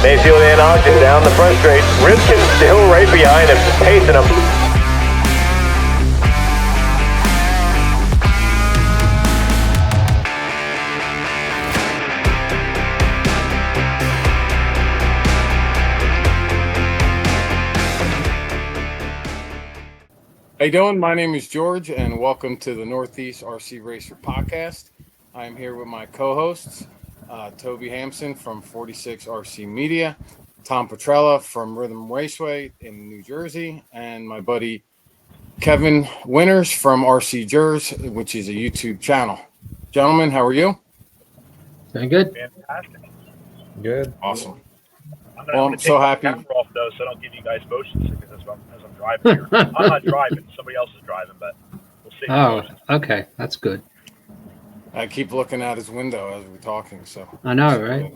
Mayfield and Ogden down the front straight. Ripken still right behind him, pacing him. How you doing? My name is George, and welcome to the Northeast RC Racer Podcast. I'm here with my co-hosts, Toby Hampson from 46 RC Media, Tom Petrella from Rhythm Raceway in New Jersey, and my buddy Kevin Winters from RC Jers, which is a YouTube channel. Gentlemen, how are you? Doing good. Fantastic. Good. Awesome. I'm so happy. The camera off though, so I don't give you guys motion sickness as I'm driving here. I'm not driving; somebody else is driving, but we'll see. Oh, okay, that's good. I keep looking out his window as we're talking, so I know, right?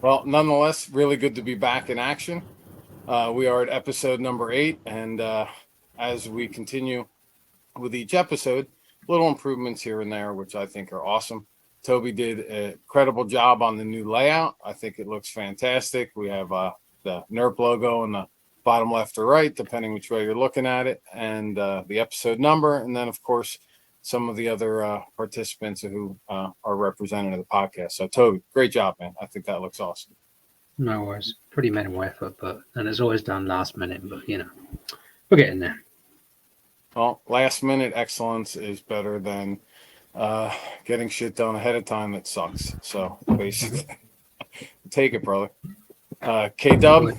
Well, nonetheless, really good to be back in action. We are at episode number 8, and as we continue with each episode, little improvements here and there, which I think are awesome. Toby did an incredible job on the new layout. I think it looks fantastic. We have the NERP logo in the bottom left or right, depending which way you're looking at it, and the episode number, and then, of course, some of the other participants who are represented in the podcast. So, Toby, great job, man. I think that looks awesome. No worries. Pretty minimal effort, and it's always done last minute, but, we're getting there. Well, last minute excellence is better than getting shit done ahead of time that sucks. So, basically, take it, brother. K-Dub,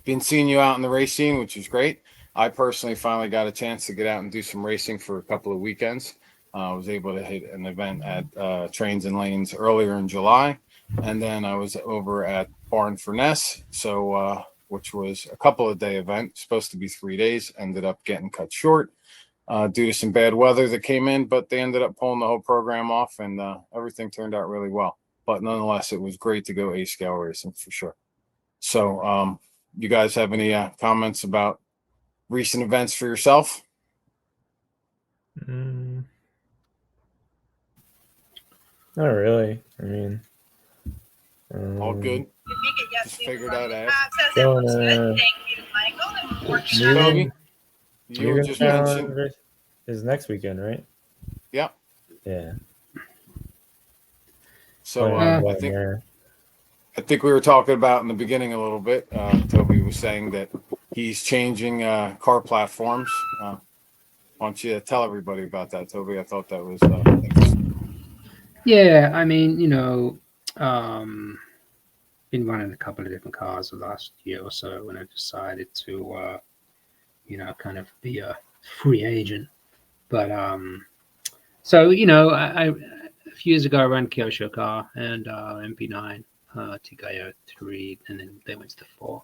been seeing you out in the race scene, which is great. I personally finally got a chance to get out and do some racing for a couple of weekends. I was able to hit an event at Trains and Lanes earlier in July, and then I was over at Barn Furness, which was a couple of day event, supposed to be 3 days, ended up getting cut short due to some bad weather that came in, but they ended up pulling the whole program off, and everything turned out really well. But nonetheless, it was great to go A-scale racing for sure. So you guys have any comments about recent events for yourself? Not really. I mean, all good. Just figured out that. Going, Thank you, Michael. Toby, you were just mentioned is next weekend, right? Yeah. Yeah. So I think we were talking about in the beginning a little bit. Toby was saying that he's changing car platforms. Why don't you tell everybody about that, Toby? I thought that was interesting. Yeah, I mean, been running a couple of different cars the last year or so when I decided to, kind of be a free agent. But, a few years ago, I ran Kyosho car and MP9, TKO 3, and then they went to the 4.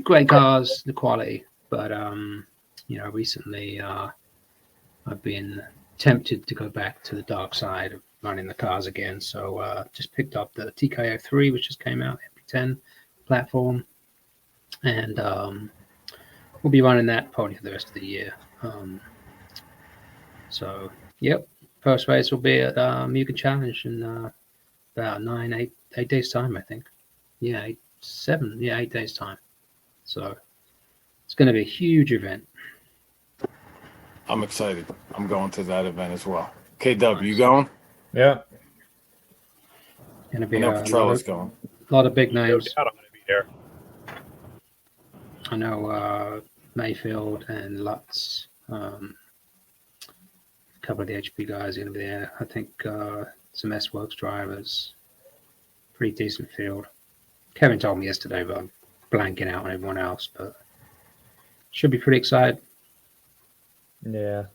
Great cars, the quality, but recently I've been tempted to go back to the dark side of running the cars again. So just picked up the TKO 3, which just came out, MP10 platform, and we'll be running that probably for the rest of the year. Yep, first race will be at Mugen Challenge in about 8 days time, I think. Yeah, 8 days time. So it's going to be a huge event. I'm excited. I'm going to that event as well. K-Dub, you going? Yeah. Going to be Petrella's going. A lot of big names. I'm going to be there. I know Mayfield and Lutz. A couple of the HP guys are going to be there. I think some S-Works drivers. Pretty decent field. Kevin told me yesterday, but I'm blanking out on everyone else. But should be pretty excited. Yeah.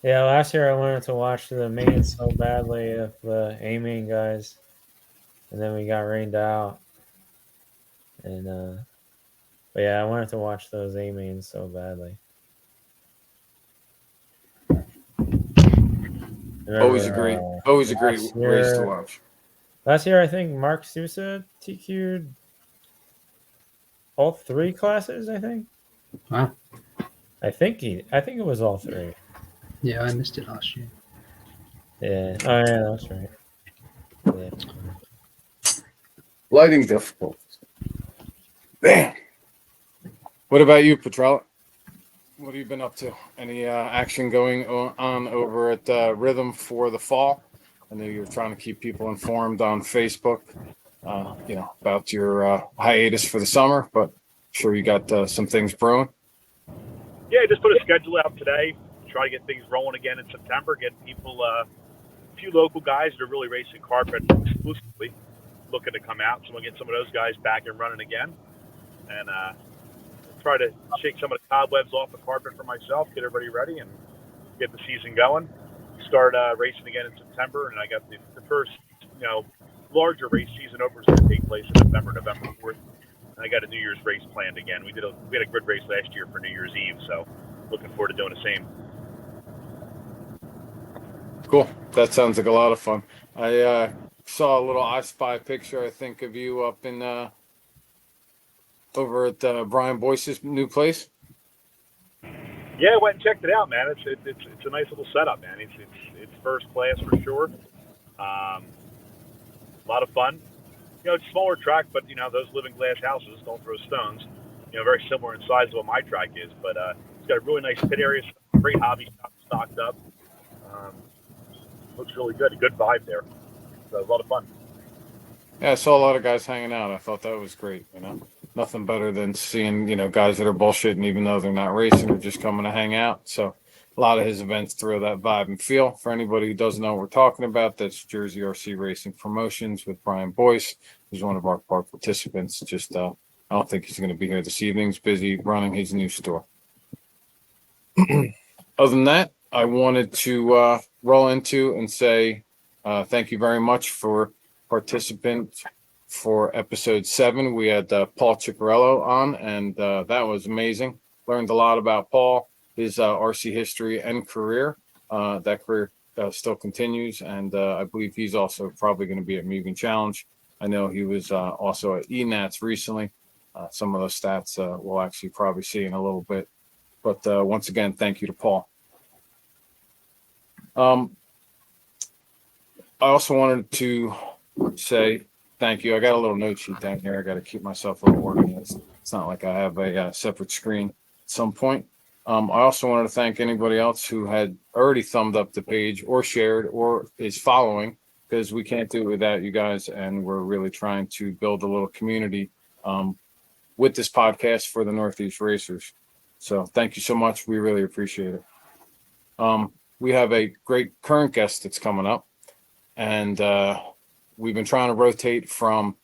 Yeah, last year I wanted to watch the main so badly of the A-main guys. And then we got rained out. And but yeah, I wanted to watch those A-mains so badly. Always a great race to watch. Last year, I think Mark Sousa TQ'd all 3 classes, I think. Wow. I think it was all 3. Yeah, I missed it last year. Yeah. Oh, yeah, that's right. Yeah. Lighting difficulties. Damn. What about you, Petrella? What have you been up to? Any action going on over at Rhythm for the fall? I know you're trying to keep people informed on Facebook, about your hiatus for the summer, but I'm sure you got some things brewing. Yeah, just put a schedule out today. Try to get things rolling again in September. Get people, a few local guys that are really racing carpet exclusively, looking to come out. So we'll get some of those guys back and running again, and try to shake some of the cobwebs off the carpet for myself. Get everybody ready and get the season going. Start racing again in September, and I got the first, larger race season over is going to take place in November 4th. And I got a New Year's race planned again. We had a grid race last year for New Year's Eve, so looking forward to doing the same. Cool. That sounds like a lot of fun. I saw a little I Spy picture, I think, of you up in over at Brian Boyce's new place. Yeah, I went and checked it out, man. It's a nice little setup, man. It's first class for sure. A lot of fun. It's a smaller track, but those living glass houses don't throw stones. Very similar in size to what my track is, but it's got a really nice pit area, great hobby shop stocked up. Looks really good. A good vibe there. So a lot of fun. Yeah, I saw a lot of guys hanging out. I thought that was great. Nothing better than seeing, guys that are bullshitting even though they're not racing or just coming to hang out. So a lot of his events throw that vibe and feel. For anybody who doesn't know what we're talking about, that's Jersey RC Racing Promotions with Brian Boyce, who's one of our park participants. Just, I don't think he's going to be here this evening. He's busy running his new store. Other than that, I wanted to roll into and say thank you very much for participants for episode 7. We had Paul Ciccarello on, and that was amazing. Learned a lot about Paul, his RC history and career. That career still continues, and I believe he's also probably going to be at Mugen Challenge. I know he was also at ENATS recently. Some of those stats we'll actually probably see in a little bit. But once again, thank you to Paul. I also wanted to say thank you. I got a little note sheet down here. I got to keep myself a little organized. It's not like I have a separate screen at some point. I also wanted to thank anybody else who had already thumbed up the page or shared or is following, because we can't do it without you guys. And we're really trying to build a little community with this podcast for the Northeast Racers. So thank you so much. We really appreciate it. We have a great current guest that's coming up, and we've been trying to rotate from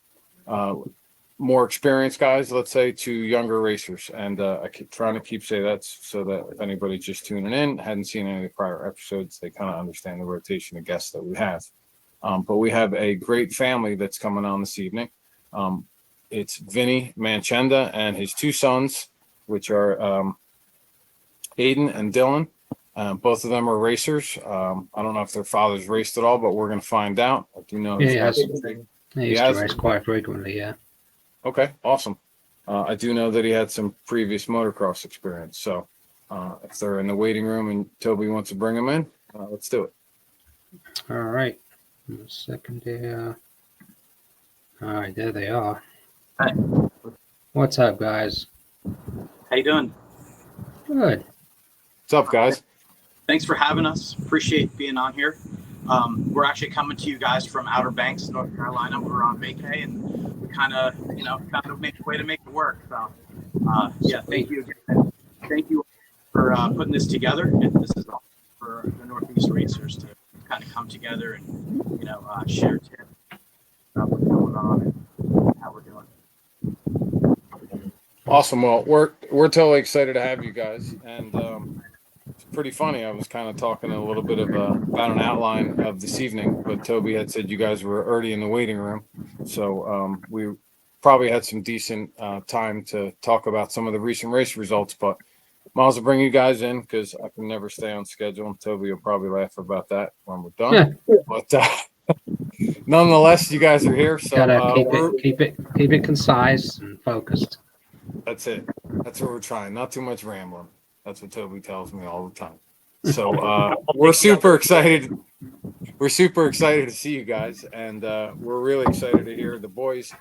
more experienced guys, let's say, to younger racers. And I keep trying to keep say that so that if anybody's just tuning in, hadn't seen any of the prior episodes, they kind of understand the rotation of guests that we have. But we have a great family that's coming on this evening. It's Vin Manchanda and his 2 sons, which are Aydan and Dylan. Both of them are racers. I don't know if their fathers raced at all, but we're going to find out. I do know Yeah, he has. He used to has? race quite frequently, yeah. Okay, awesome. I do know that he had some previous motocross experience. So if they're in the waiting room and Toby wants to bring them in, let's do it. All right. A second here. All right, there they are. Hi. What's up, guys? How you doing? Good. What's up, guys? Thanks for having us. Appreciate being on here. We're actually coming to you guys from Outer Banks, North Carolina. We're on vacay, and we kind of make a way to make it work. So, yeah, thank you again. Thank you for putting this together. And this is all for the Northeast Racers to kind of come together and share tips about what's going on and how we're doing. Awesome. Well, we're totally excited to have you guys, and it's pretty funny. I was kind of talking a little bit about an outline of this evening, but Toby had said you guys were already in the waiting room, so we probably had some decent time to talk about some of the recent race results. But might as well bring you guys in because I can never stay on schedule, and Toby will probably laugh about that when we're done. But nonetheless, you guys are here, so Gotta keep it concise and focused. That's it. That's what we're trying. Not too much rambling. That's what Toby tells me all the time. So we're super excited. we're super excited to see you guys, and we're really excited to hear the boys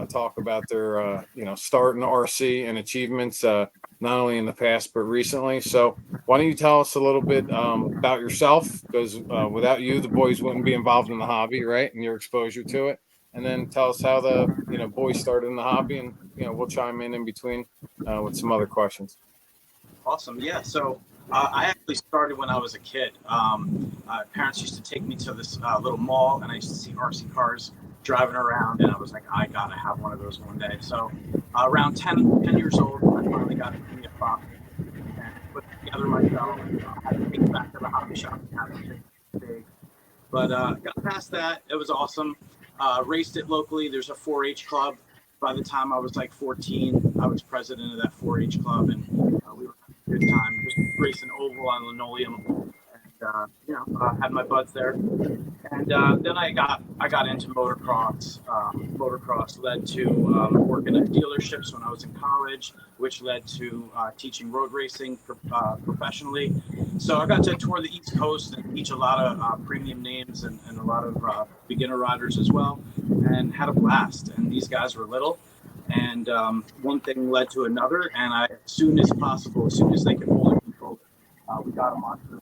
talk about their start in RC and achievements, not only in the past but recently. So why don't you tell us a little bit about yourself? Because without you, the boys wouldn't be involved in the hobby, right? And your exposure to it, and then tell us how the boys started in the hobby, and we'll chime in between with some other questions. Awesome. Yeah. So I actually started when I was a kid. Parents used to take me to this little mall, and I used to see RC cars driving around, and I was like, I gotta have one of those one day. So around 10 years old, I finally got to give me a box and put it together myself. I had to take it back to the hobby shop and have it big. But got past that. It was awesome. Raced it locally. There's a 4-H club. By the time I was like 14, I was president of that 4-H club, and we were having a good time just racing oval on linoleum, and had my buds there. And then I got into motocross. Motocross led to working at dealerships when I was in college, which led to teaching road racing professionally. So I got to tour the East Coast and teach a lot of premium names and a lot of beginner riders as well, and had a blast. And these guys were little, and one thing led to another. And as soon as possible, as soon as they could hold a controller, we got them onto the.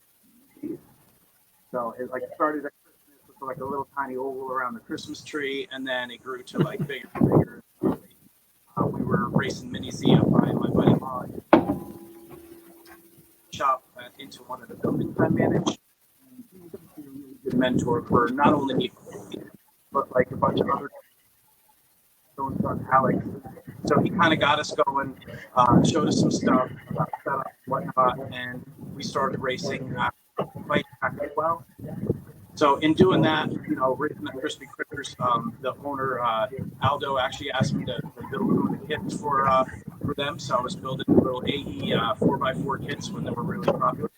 So it started at Christmas with like a little tiny oval around the Christmas tree, and then it grew to like bigger and bigger. We were racing Mini Z up by my buddy Molly shop into one of the buildings I managed. And he was a really good mentor for not only me, but like a bunch of other son Alex. So he kind of got us going, showed us some stuff about setup and whatnot, and we started racing bike track as well. So in doing that, racing at Crispy Critters, the owner Aldo actually asked me to build some of the kits for them. So I was building little AE 4x4 kits when they were really popular.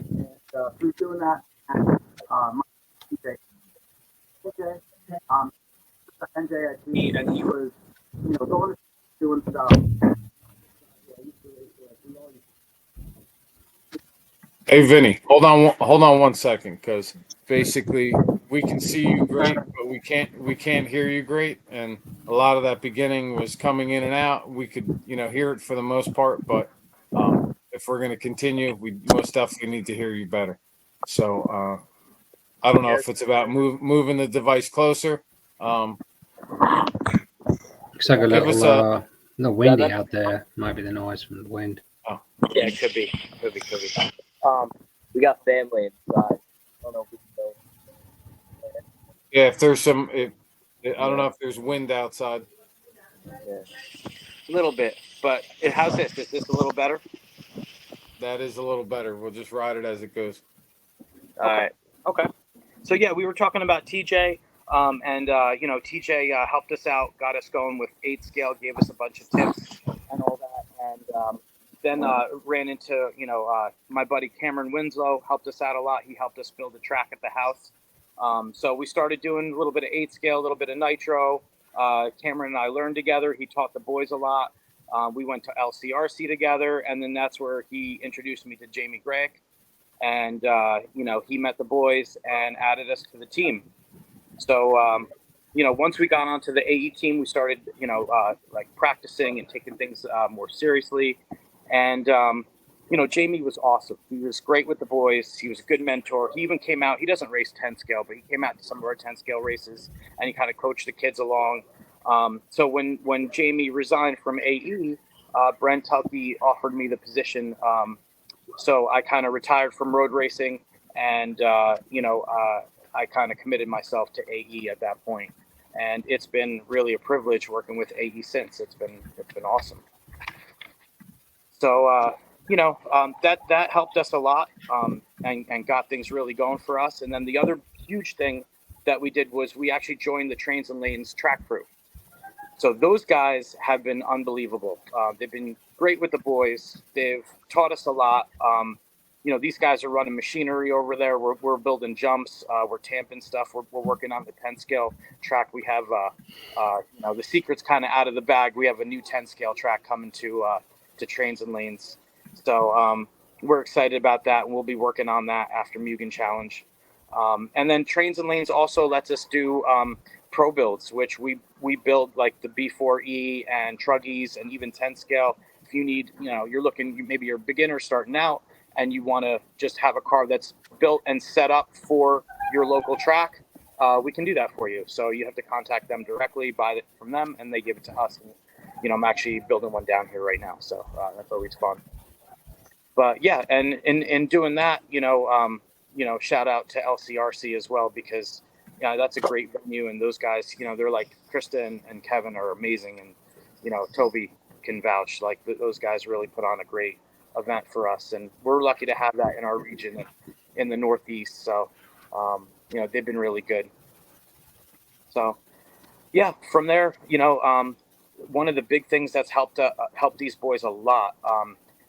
And through doing that, my DJ, NJIT, and he was, going to doing stuff. Hey Vinny, hold on 1 second, because basically we can see you great, but we can't hear you great, and a lot of that beginning was coming in and out. We could hear it for the most part, but if we're going to continue, we most definitely need to hear you better. So I don't know if it's about moving the device closer. Looks like a Give us little windy out there. Might be the noise from the wind. Oh. Yeah, it could be. We got family inside. I don't know if we can go. Yeah, if there's I don't know if there's wind outside. Yeah. A little bit, but how's this? Is this a little better? That is a little better. We'll just ride it as it goes. All right. Okay. So yeah, we were talking about TJ, and TJ helped us out, got us going with 8 scale, gave us a bunch of tips and all that, and then ran into my buddy Cameron Winslow, helped us out a lot. He helped us build a track at the house. So we started doing a little bit of 8 scale, a little bit of nitro. Cameron and I learned together. He taught the boys a lot. We went to LCRC together, and then that's where he introduced me to Jamie Gregg. And, he met the boys and added us to the team. So, once we got onto the AE team, we started, practicing and taking things more seriously. And, Jamie was awesome. He was great with the boys. He was a good mentor. He even came out. He doesn't race 10 scale, but he came out to some of our 10 scale races, and he kind of coached the kids along. So when Jamie resigned from AE, Brent Tucky offered me the position. So I kind of retired from road racing, and I kind of committed myself to AE at that point. And it's been really a privilege working with AE since. It's been awesome. So that helped us a lot, and got things really going for us. And then the other huge thing that we did was we actually joined the Trains and Lanes track crew. So those guys have been unbelievable. They've been great with the boys. They've taught us a lot. These guys are running machinery over there. We're building jumps. We're tamping stuff. We're working on the 10 scale track. We have, the secret's kind of out of the bag. We have a new 10 scale track coming to Trains and Lanes. So, we're excited about that, and we'll be working on that after Mugen Challenge. And then Trains and Lanes also lets us do pro builds, which we build like the B4E and Truggies and even 10 scale. If you need, you're looking, maybe you're a beginner starting out and you want to just have a car that's built and set up for your local track, we can do that for you. So you have to contact them directly, buy it from them, and they give it to us. And, I'm actually building one down here right now, so that's always fun. But yeah, and in doing that, shout out to LCRC as well, because that's a great venue, and those guys, they're like Krista and Kevin are amazing, and Toby can vouch. Like those guys really put on a great event for us, and we're lucky to have that in our region in the Northeast. So they've been really good. So yeah, from there, one of the big things that's helped these boys a lot,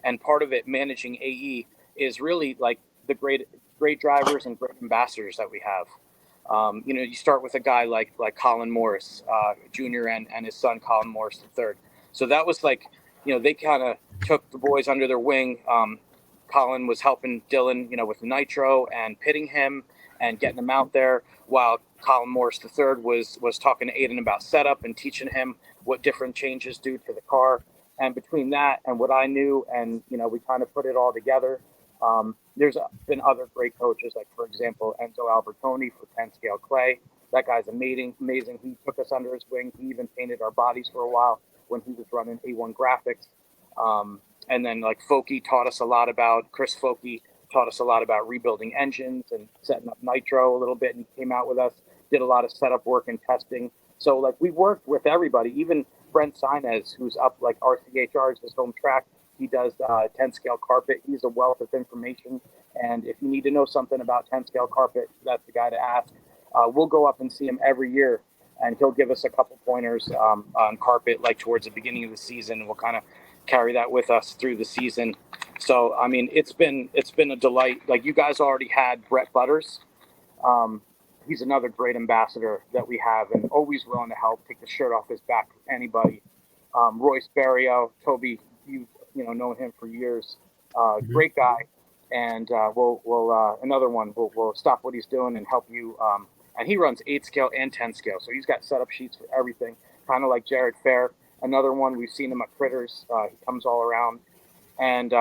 and part of it managing AE is really like the great drivers and great ambassadors that we have. You start with a guy like Colin Morris Jr. and his son Colin Morris III. So that was like, they kind of took the boys under their wing. Colin was helping Dylan, with Nitro and pitting him and getting him out there, while Colin Morris III was talking to Aydan about setup and teaching him what different changes do to the car. And between that and what I knew, and we kind of put it all together. There's been other great coaches, like for example Enzo Albertoni for 10 scale clay. That guy's amazing. He took us under his wing. He even painted our bodies for a while when he was running A1 graphics. And then like Chris Folke taught us a lot about rebuilding engines and setting up Nitro a little bit, and came out with us, did a lot of setup work and testing. So like we worked with everybody, even Brent Sinez, who's up like RCHR is his home track. He does 10 scale carpet. He's a wealth of information. And if you need to know something about 10 scale carpet, that's the guy to ask. We'll go up and see him every year, and he'll give us a couple pointers on carpet, like towards the beginning of the season. We'll kind of carry that with us through the season. So, I mean, it's been a delight. Like you guys already had Brett Butters. He's another great ambassador that we have, and always willing to help, take the shirt off his back for anybody. Royce Barrio, Toby, you've known him for years. Great guy, and we'll another one. We'll stop what he's doing and help you. And he runs 8 scale and 10 scale, so he's got setup sheets for everything. Kind of like Jared Fair. Another one, we've seen him at Critters. He comes all around. And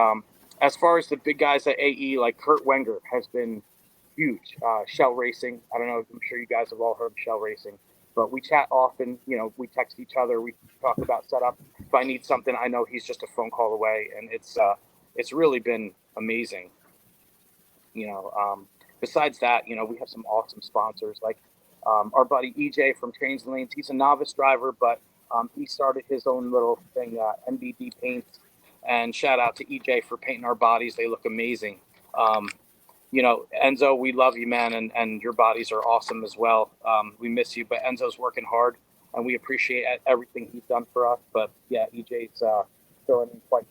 as far as the big guys at AE, like Kurt Wenger has been huge. Shell Racing, I don't know, I'm sure you guys have all heard of Shell Racing, but we chat often. We text each other, we talk about setup. If I need something, I know he's just a phone call away, and it's really been amazing. Besides that, we have some awesome sponsors, like our buddy EJ from Trains and Lanes. He's a novice driver, but he started his own little thing, MBD Paints, and shout out to EJ for painting our bodies. They look amazing. Enzo, we love you, man, and your bodies are awesome as well. We miss you, but Enzo's working hard, and we appreciate everything he's done for us. But yeah, EJ's filling in quite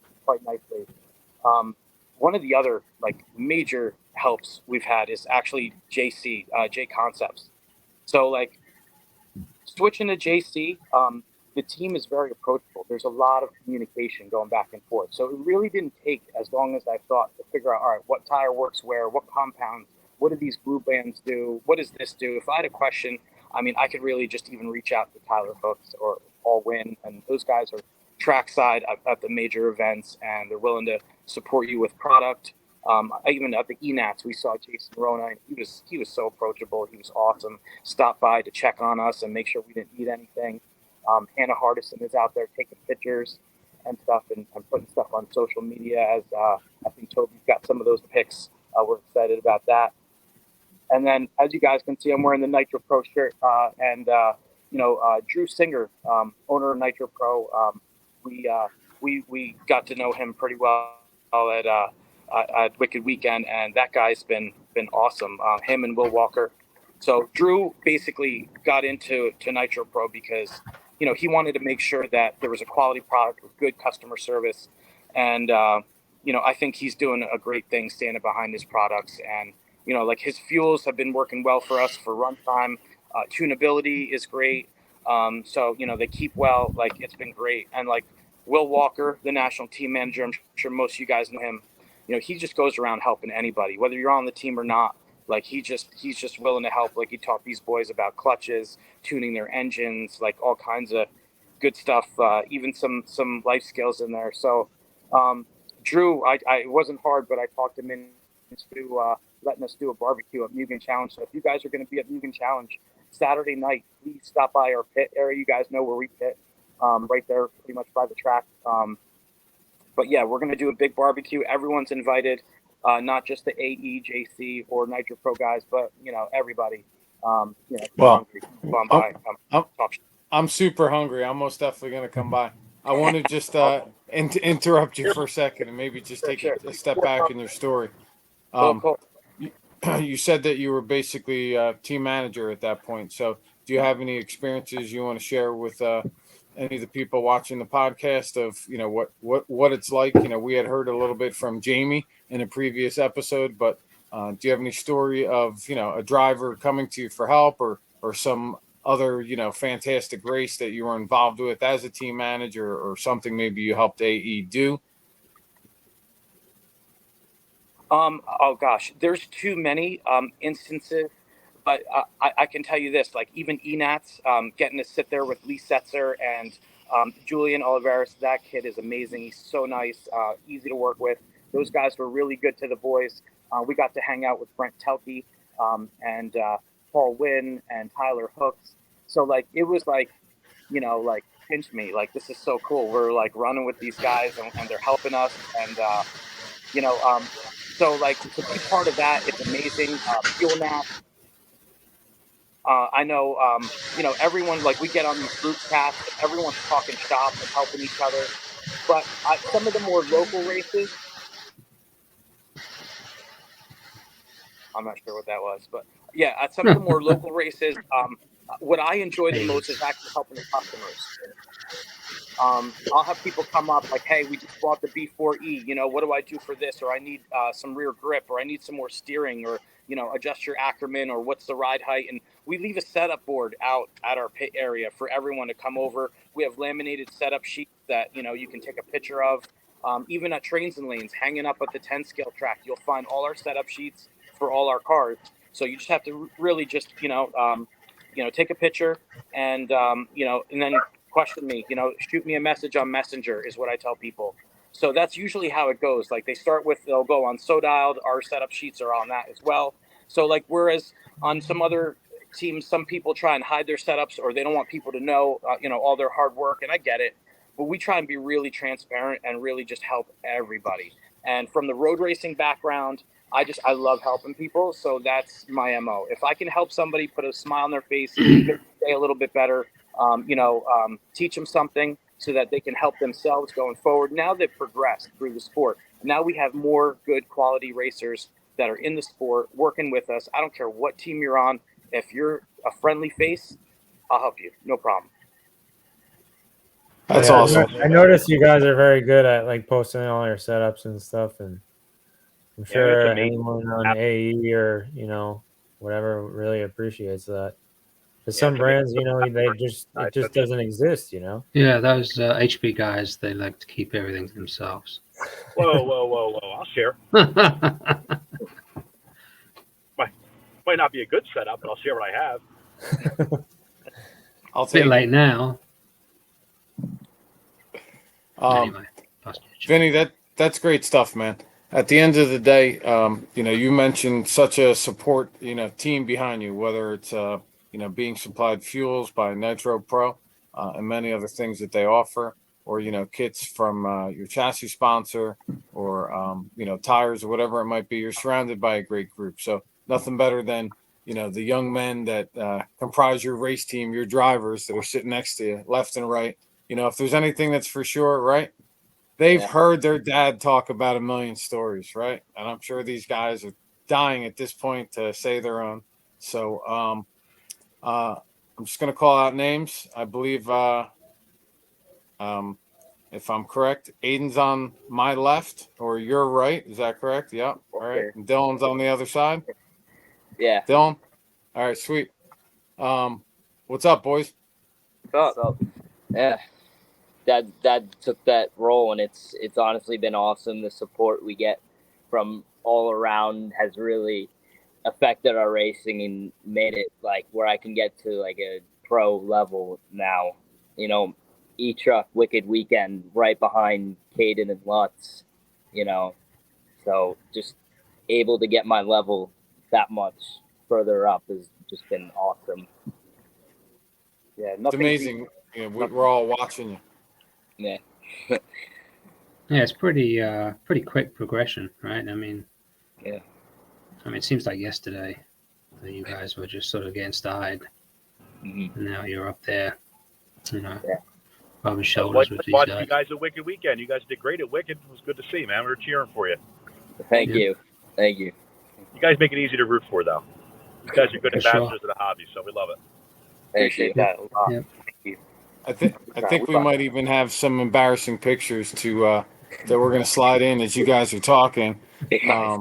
nicely. One of the other like major helps we've had is actually J Concepts. So like switching to JC, the team is very approachable. There's a lot of communication going back and forth. So it really didn't take as long as I thought to figure out, all right, what tire works where, what compounds, what do these glue bands do, what does this do? If I had a question, I mean, I could really just even reach out to Tyler Hooks or Paul Wynn, and those guys are trackside at the major events, and they're willing to support you with product. Even at the ENATs, we saw Jason Rona, and he was so approachable. He was awesome. Stopped by to check on us and make sure we didn't need anything. Hannah Hardison is out there taking pictures and stuff, and putting stuff on social media. As I think Toby's got some of those pics. We're excited about that. And then, as you guys can see, I'm wearing the Nitro Pro shirt, and Drew Singer, owner of Nitro Pro. We got to know him pretty well at Wicked Weekend, and that guy's been awesome. Him and Will Walker. So Drew basically got into Nitro Pro because he wanted to make sure that there was a quality product with good customer service, and I think he's doing a great thing standing behind his products. And like his fuels have been working well for us for runtime. Tunability is great. So they keep well. Like it's been great. And like Will Walker, the national team manager, I'm sure most of you guys know him. he just goes around helping anybody, whether you're on the team or not. Like he's just willing to help. Like he taught these boys about clutches, tuning their engines, like all kinds of good stuff. Even some life skills in there. So, Drew, I it wasn't hard, but I talked him into letting us do a barbecue at Mugen Challenge. So if you guys are going to be at Mugen Challenge Saturday night, please stop by our pit area. You guys know where we pit, right there, pretty much by the track. But yeah, we're going to do a big barbecue. Everyone's invited, not just the AE, JC, or Nitro Pro guys, but everybody. If you're Well, hungry, come on by. Talk shit. I'm super hungry. I'm most definitely going to come by. I want to just Awesome. interrupt you for a second and maybe just take Sure. a step back in your story. Cool. You said that you were basically a team manager at that point. So do you have any experiences you want to share with any of the people watching the podcast of, what it's like? We had heard a little bit from Jamie in a previous episode, but do you have any story of, a driver coming to you for help or some other, fantastic race that you were involved with as a team manager or something maybe you helped AE do? Oh gosh, there's too many instances, but I can tell you this: like even Enats, getting to sit there with Lee Setzer and Julian Oliveris. That kid is amazing. He's so nice, easy to work with. Those guys were really good to the boys. We got to hang out with Brent Telke and Paul Wynn and Tyler Hooks. So like it was like like pinch me. Like this is so cool. We're like running with these guys and they're helping us and. So like to be part of that, it's amazing. Fuel Nap. I know, everyone, like we get on these group chats and everyone's talking shop and helping each other. But some of the more local races, I'm not sure what that was, but yeah, at some of the more local races, what I enjoy the most is actually helping the customers. I'll have people come up like, hey, we just bought the B4E, what do I do for this? Or I need some rear grip, or I need some more steering, or, adjust your Ackerman, or what's the ride height. And we leave a setup board out at our pit area for everyone to come over. We have laminated setup sheets that, you can take a picture of. Even at Trains and Lanes, hanging up at the 10 scale track, you'll find all our setup sheets for all our cars. So you just have to really just, take a picture and, and then question me, shoot me a message on Messenger is what I tell people. So that's usually how it goes. Like they'll go on SoDialed. Our setup sheets are on that as well. So like, whereas on some other teams, some people try and hide their setups or they don't want people to know, all their hard work. And I get it, but we try and be really transparent and really just help everybody. And from the road racing background, I love helping people. So that's my MO. If I can help somebody put a smile on their face, make their day a little bit better, teach them something so that they can help themselves going forward. Now they've progressed through the sport. Now we have more good quality racers that are in the sport working with us. I don't care what team you're on. If you're a friendly face, I'll help you. No problem. That's Yeah, awesome. I noticed you guys are very good at like posting all your setups and stuff, and I'm sure anyone on AE or whatever really appreciates that. But some brands, it just doesn't exist, Yeah, those HP guys, they like to keep everything to themselves. Whoa. I'll share. Might not be a good setup, but I'll share what I have. I'll take it. Late now. Anyway, Vinny, that's great stuff, man. At the end of the day, you mentioned such a support, team behind you, whether it's, being supplied fuels by Nitro Pro and many other things that they offer, or, kits from your chassis sponsor or, tires or whatever it might be. You're surrounded by a great group. So nothing better than, the young men that comprise your race team, your drivers that are sitting next to you, left and right. If there's anything that's for sure, right? They've heard their dad talk about a million stories, right? And I'm sure these guys are dying at this point to say their own. So I'm just going to call out names. I believe, if I'm correct, Aydan's on my left or your right. Is that correct? Yeah. All right. And Dylan's on the other side. Yeah. Dylan. All right. Sweet. What's up, boys? What's up? Yeah. Dad took that role, and it's honestly been awesome, the support we get from all around has really affected our racing and made it like where I can get to like a pro level now. You know, E-Truck Wicked Weekend right behind Caden and Lutz, you know. So just able to get my level that much further up has just been awesome. Yeah, It's nothing. amazing. You know, we're all watching you. Yeah. Yeah, it's pretty quick progression, right? Yeah. It seems like yesterday that you guys were just sort of getting started, Mm-hmm. and now you're up there, you know, Yeah. rubbing Let's shoulders with these watch guys. you guys at Wicked Weekend. You guys did great at Wicked. It was good to see, man. We were cheering for you. Thank Yeah. you. Thank you. You guys make it easy to root for, though. You guys are good For sure. ambassadors of the hobby, so we love it. Thank you. Appreciate that a lot. Yeah. Thank you. I think we might even have some embarrassing pictures to that we're gonna slide in as you guys are talking. Yeah.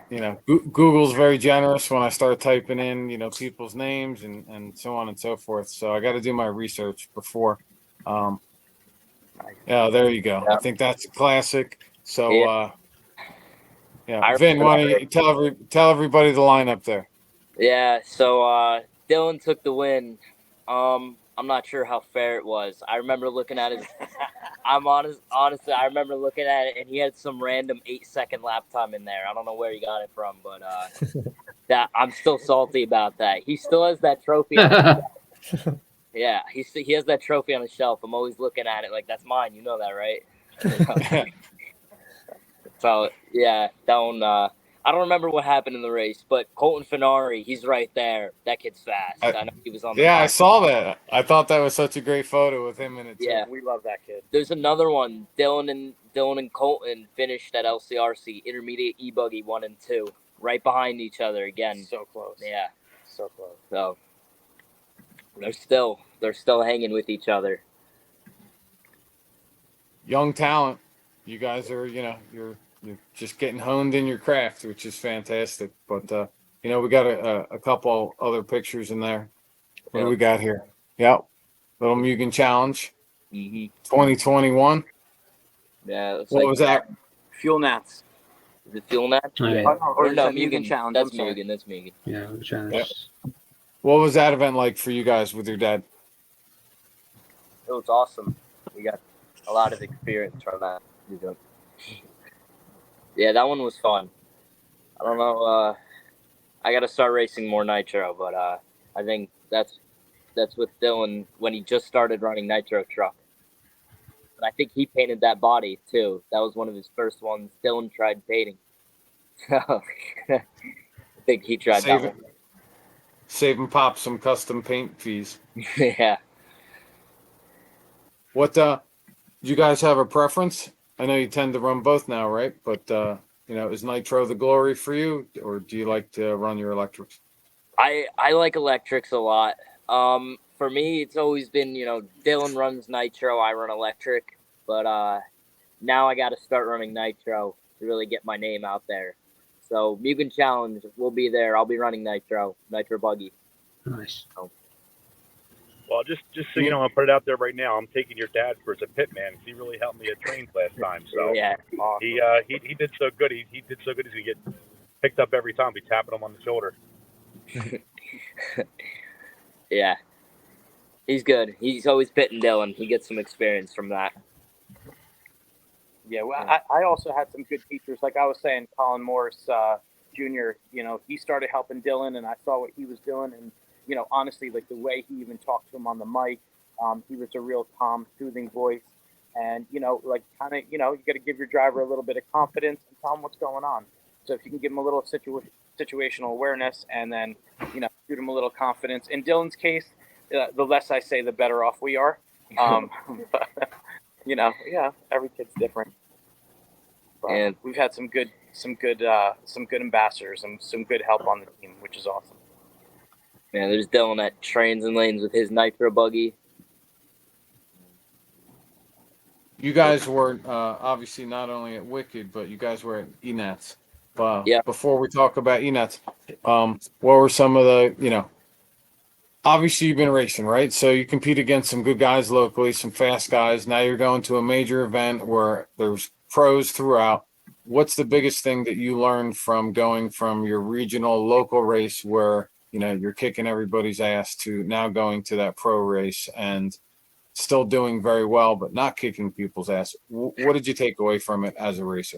You know, Google's very generous when I start typing in, you know, people's names and so on and so forth. So I got to do my research before. Yeah, there you go. Yeah. I think that's a classic. So, Yeah. yeah, Vin, why don't you tell everybody the lineup there? Yeah, so Dylan took the win. I'm not sure how fair it was. I remember looking at his. Honestly, I remember looking at it, and he had some random 8-second lap time in there. I don't know where he got it from, but that I'm still salty about that. He still has that trophy. Yeah, he has that trophy on the shelf. I'm always looking at it like that's mine. You know that, right? So yeah, that one. I don't remember what happened in the race, but Colton Finari, he's right there. That kid's fast. I know he was on the Yeah, I back. saw that. I thought that was such a great photo with him in it too. Yeah, We love that kid. there's another one. Dylan and Colton finished at LCRC Intermediate E-Buggy 1 and 2, right behind each other again. So close. Yeah, So close. so they're still hanging with each other. Young talent. You guys are, you know, you're just getting honed in your craft, which is fantastic. But you know, we got a couple other pictures in there. What do we got here? Yep, little Mugen Challenge, Mm-hmm. 2021. Yeah, it's What like, was that? Fuel Nats. Is it Fuel Nat? Oh, yeah. Or no, Mugen Challenge. That's I'm sorry. Mugen. That's Mugen. Yeah, the challenge. What was that event like for you guys with your dad? It was awesome. We got a lot of experience from that. Yeah, that one was fun. I don't know. I got to start racing more nitro, but I think that's with Dylan when he just started running nitro truck. And I think he painted that body too. That was one of his first ones. Dylan tried painting. So I think he tried that one. Save and pop some custom paint fees. Yeah. What do you guys have a preference? I know you tend to run both now, right? But you know, is nitro the glory for you, or do you like to run your electrics? I like electrics a lot. For me, it's always been, you know, Dylan runs nitro, I run electric, but now I got to start running nitro to really get my name out there. So Mugen Challenge will be there. I'll be running nitro buggy. Nice. Well, just so you know, I'll put it out there right now. I'm taking your dad for as a pit man. He really helped me at trains last time. So Yeah. he did so good. He did so good. He's gonna get picked up every time we tapping him on the shoulder. Yeah. He's good. He's always pitting Dylan. He gets some experience from that. Yeah, well, I also had some good teachers. Like I was saying, Colin Morris Jr., you know, he started helping Dylan, and I saw what he was doing. And, you know, honestly, like the way he even talked to him on the mic, he was a real calm, soothing voice. And, you know, like kind of, you know, you got to give your driver a little bit of confidence and tell him what's going on. So if you can give him a little situational awareness and then, you know, shoot him a little confidence. In Dylan's case, the less I say, the better off we are. But, you know, yeah, every kid's different. But And we've had some good ambassadors and some good help on the team, which is awesome. yeah, there's Dylan at Trains and Lanes with his nitro buggy. You guys were obviously not only at Wicked, but you guys were at ENATS. Yeah. Before we talk about ENATS, what were some of the, you know, obviously you've been racing, right? So you compete against some good guys locally, some fast guys. Now you're going to a major event where there's pros throughout. what's the biggest thing that you learned from going from your regional local race where, you know, you're kicking everybody's ass to now going to that pro race and still doing very well, but not kicking people's ass? What did you take away from it as a racer?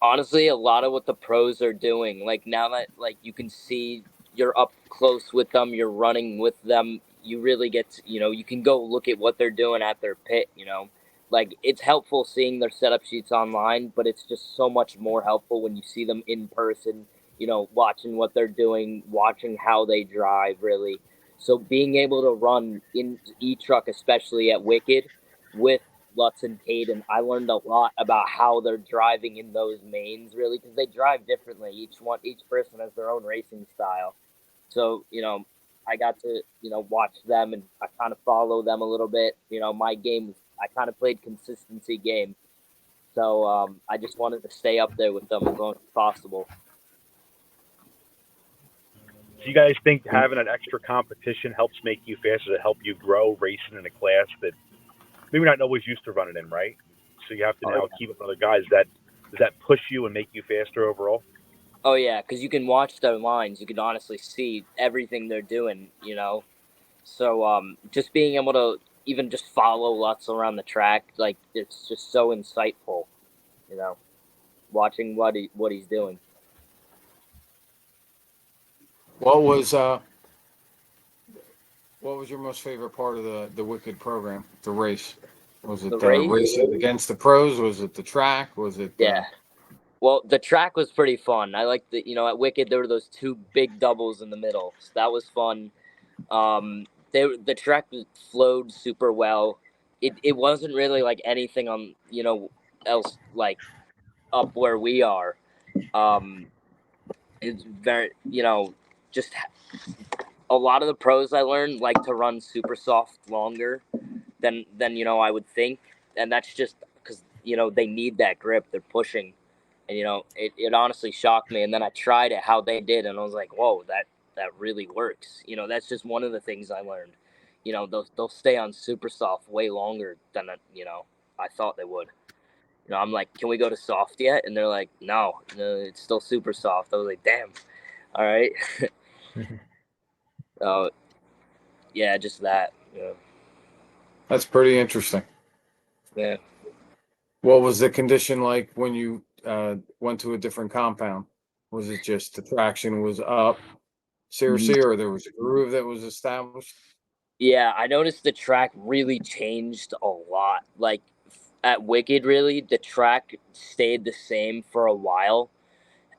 Honestly, a lot of what the pros are doing, like now that like you can see, you're up close with them, you're running with them, you really get to, you know, you can go look at what they're doing at their pit, you know. Like it's helpful seeing their setup sheets online, but it's just so much more helpful when you see them in person, you know, watching what they're doing, watching how they drive really. So being able to run in e-truck, especially at Wicked, with Lutz and Aydan, I learned a lot about how they're driving in those mains, really, because they drive differently. Each person has their own racing style. So, you know, I got to, you know, watch them and I kind of follow them a little bit. You know, my game, I kind of played consistency game. So I just wanted to stay up there with them as long as possible. Do you guys think having an extra competition helps make you faster, to help you grow racing in a class that maybe not always used to running in, right? So you have to now keep up with other guys. Does that push you and make you faster overall? Oh, yeah, because you can watch their lines. You can honestly see everything they're doing, you know. So just being able to even just follow Lutz around the track, like, it's just so insightful, you know, watching what he's doing. What was your most favorite part of the Wicked program, the race? Was it The race? racing against the pros? Was it the track? Was it Yeah. Well, the track was pretty fun. I liked the, you know, at Wicked there were those two big doubles in the middle, so that was fun. The track flowed super well. It wasn't really like anything on, you know, else like up where we are. It's very, you know, just a lot of the pros I learned like to run super soft longer than you know I would think, and that's just because you know they need that grip. They're pushing, and you know it honestly shocked me. And then I tried it how they did, and I was like, whoa, that really works. You know, that's just one of the things I learned. You know, they'll stay on super soft way longer than you know I thought they would. You know, I'm like, can we go to soft yet? And they're like, no, it's still super soft. I was like, damn, all right. So yeah, just that. Yeah. That's pretty interesting. Yeah. What was the condition like when you went to a different compound? Was it just the traction was up, seriously, or there was a groove that was established? Yeah, I noticed the track really changed a lot. Like at Wicked, really, the track stayed the same for a while,